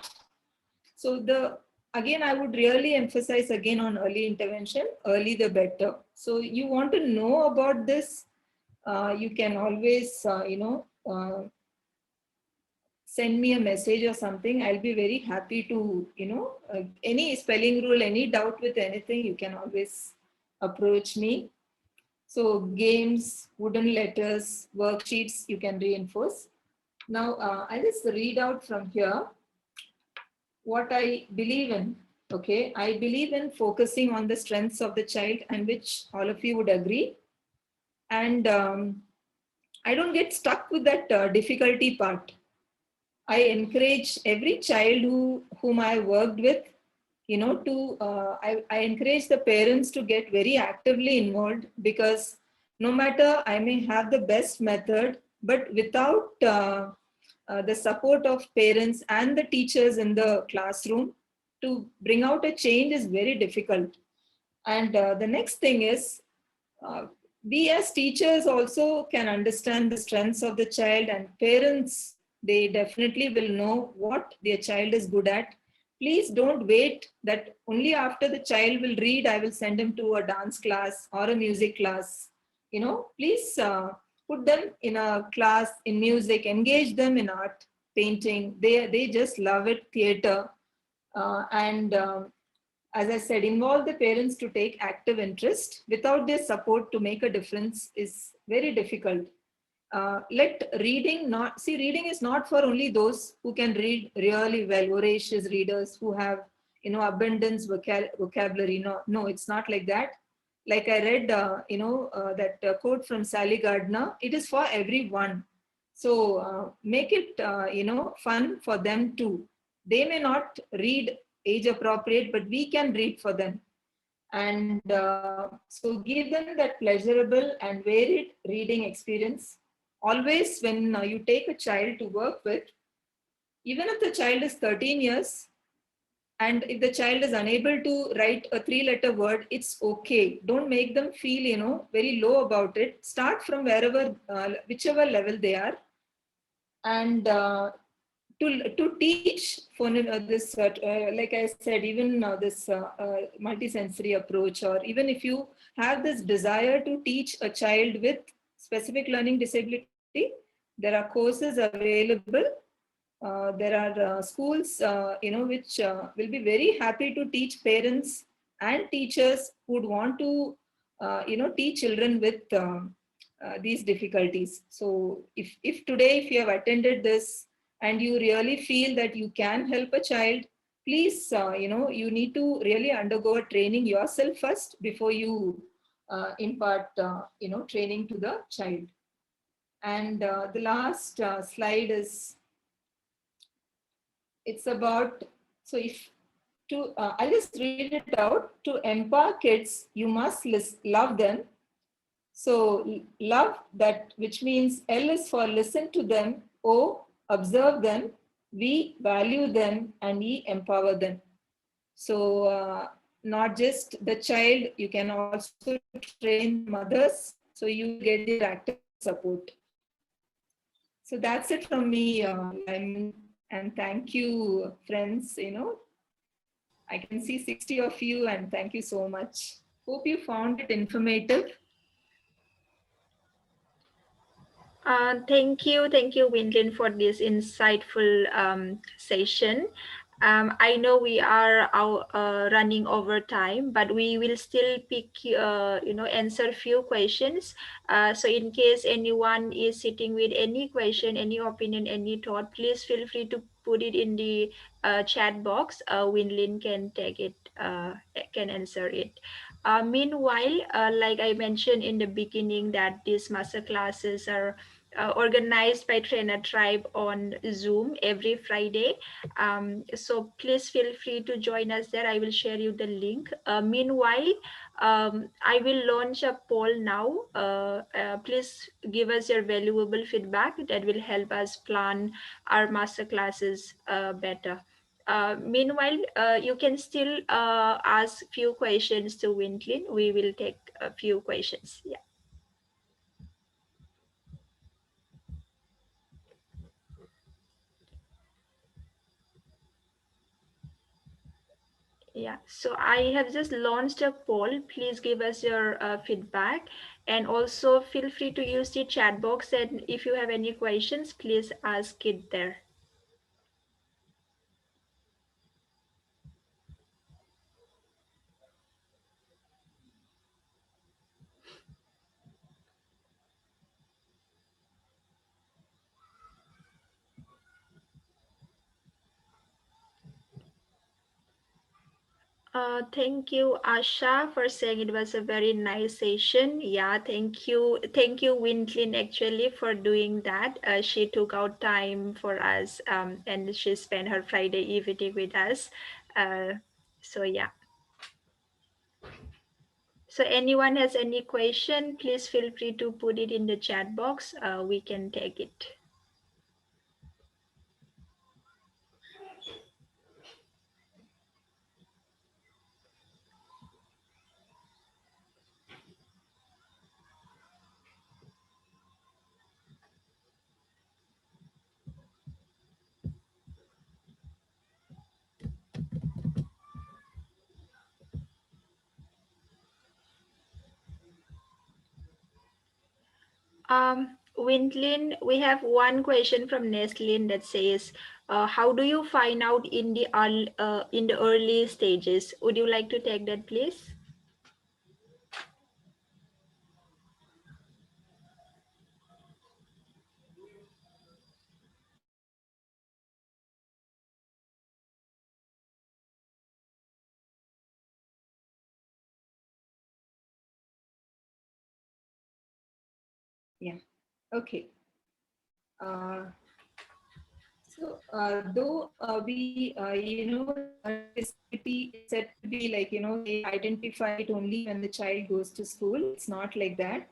So again, I would really emphasize again on early intervention, early the better. So you want to know about this, you can always, send me a message or something. I'll be very happy to, any spelling rule, any doubt with anything, you can always approach me. So games, wooden letters, worksheets, you can reinforce. Now, I'll just read out from here what I believe in. Okay, I believe in focusing on the strengths of the child, and which all of you would agree. And I don't get stuck with that difficulty part. I encourage every child whom I worked with, I encourage the parents to get very actively involved, because no matter I may have the best method, but without the support of parents and the teachers in the classroom, to bring out a change is very difficult. And the next thing is, we as teachers also can understand the strengths of the child, and parents, they definitely will know what their child is good at. Please don't wait that only after the child will read, I will send him to a dance class or a music class. Please put them in a class in music, engage them in art, painting. They just love it, theater. And as I said, involve the parents to take active interest. Without their support to make a difference is very difficult. Let reading not, see, reading is not for only those who can read really well, voracious readers who have, abundance vocabulary. No, it's not like that. Like I read, that quote from Sally Gardner, it is for everyone. So make it, fun for them too. They may not read age appropriate, but we can read for them. And so give them that pleasurable and varied reading experience. Always when you take a child to work with, even if the child is 13 years, and if the child is unable to write a 3-letter word, it's okay. Don't make them feel, very low about it. Start from wherever, whichever level they are. And to teach this, like I said, even this multisensory approach, or even if you have this desire to teach a child with specific learning disability, there are courses available. There are schools, which will be very happy to teach parents and teachers who would want to, teach children with these difficulties. So if today, if you have attended this and you really feel that you can help a child, please, you need to really undergo a training yourself first before you impart, training to the child. And the last slide is, it's about, so if to, I'll just read it out. To empower kids, you must love them. So love, that, which means L is for listen to them, O, observe them, V, value them, and E, empower them. So not just the child, you can also train mothers, so you get the active support. So that's it from me, Lyman, and thank you, friends. I can see 60 of you, and thank you so much. Hope you found it informative. Thank you, Wintlin, for this insightful session. I know we are running over time, but we will still pick, answer few questions. So in case anyone is sitting with any question, any opinion, any thought, please feel free to put it in the chat box. Wintlin can take it, can answer it. Meanwhile, like I mentioned in the beginning, that these master classes are organized by Trainer Tribe on Zoom every Friday. So please feel free to join us there. I will share you the link. Meanwhile, I will launch a poll now. Please give us your valuable feedback that will help us plan our master classes better. Meanwhile, you can still ask few questions to Wintlin. We will take a few questions. Yeah. Yeah, so I have just launched a poll. Please give us your feedback, and also feel free to use the chat box, and if you have any questions, please ask it there. Thank you, Asha, for saying it was a very nice session. Yeah, thank you, Wintlin, actually, for doing that. She took out time for us, and she spent her Friday evening with us. So yeah. So anyone has any question, please feel free to put it in the chat box. We can take it. Wintlin, we have one question from Neslin that says, how do you find out in the early stages? Would you like to take that, please? Yeah. Okay. Though we, the learning disability is said to be like, they identify it only when the child goes to school. It's not like that.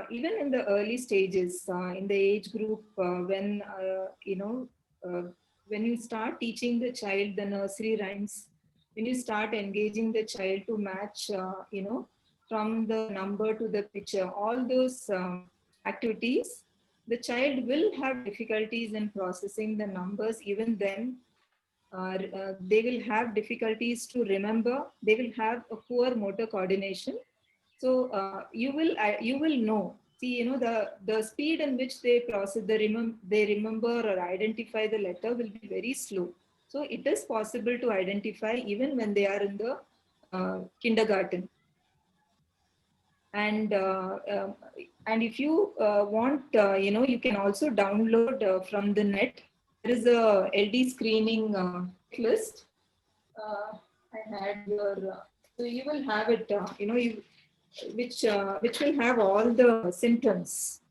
Even in the early stages, in the age group, when you start teaching the child the nursery rhymes, when you start engaging the child to match, from the number to the picture, all those activities, the child will have difficulties in processing the numbers. Even then, they will have difficulties to remember. They will have a poor motor coordination. So you will know. See, the speed in which they process, they remember or identify the letter will be very slow. So it is possible to identify even when they are in the kindergarten. And if you want, you can also download from the net. There is a LD screening list. I had your, so you will have it, which will have all the symptoms.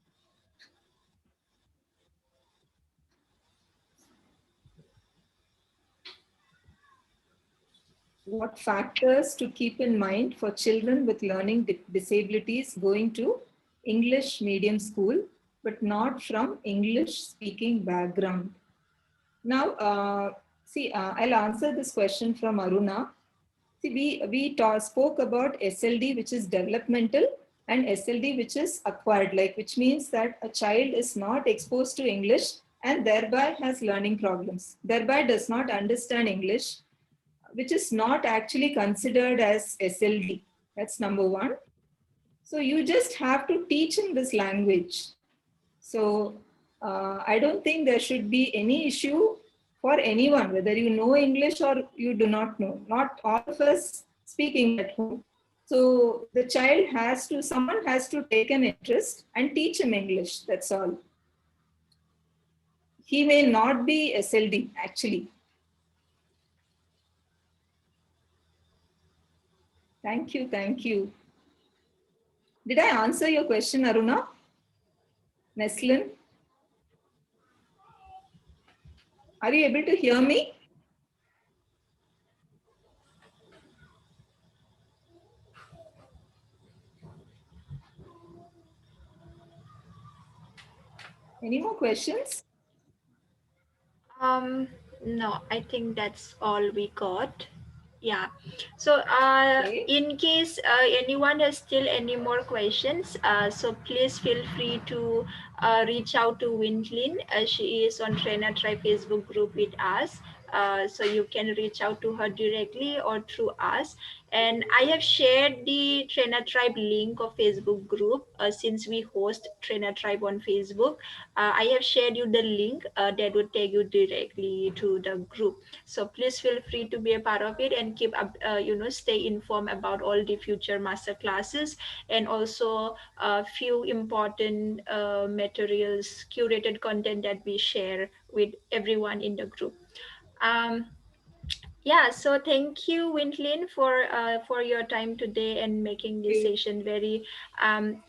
What factors to keep in mind for children with learning disabilities going to English medium school, but not from English speaking background? Now, I'll answer this question from Aruna. See, we spoke about SLD, which is developmental, and SLD, which is acquired, which means that a child is not exposed to English and thereby has learning problems, thereby does not understand English, which is not actually considered as SLD. That's number one. So you just have to teach in this language. So I don't think there should be any issue for anyone, whether you know English or you do not know. Not all of us speak English at home. So the child someone has to take an interest and teach him English. That's all. He may not be SLD actually. Thank you. Thank you. Did I answer your question, Aruna? Neslin? Are you able to hear me? Any more questions? No, I think that's all we got. Yeah. So Okay. in case anyone has still any more questions, so please feel free to reach out to Wintlin. She is on Trainer Tribe Facebook group with us. So you can reach out to her directly or through us. And I have shared the Trainer Tribe link of Facebook group since we host Trainer Tribe on Facebook. I have shared you the link that would take you directly to the group. So please feel free to be a part of it and keep up, stay informed about all the future master classes and also a few important materials, curated content that we share with everyone in the group. Yeah, so thank you, Wintlin, for your time today and making this session very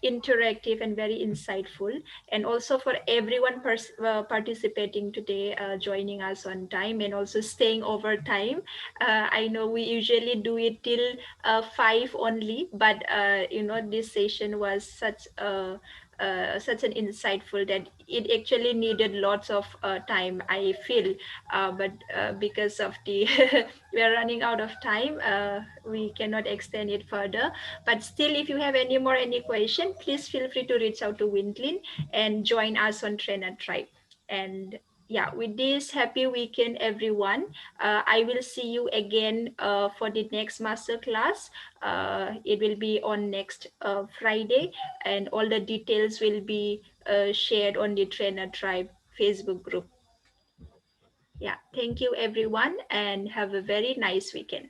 interactive and very insightful, and also for everyone participating today, joining us on time and also staying over time. I know we usually do it till 5 only, but this session was such an insightful that it actually needed lots of time, I feel, but because of the we are running out of time, we cannot extend it further. But still, if you have any question, please feel free to reach out to Wintlin and join us on Trainer Tribe. And yeah, with this, happy weekend, everyone. I will see you again for the next masterclass. It will be on next Friday, and all the details will be shared on the Trainer Tribe Facebook group. Yeah, thank you, everyone, and have a very nice weekend.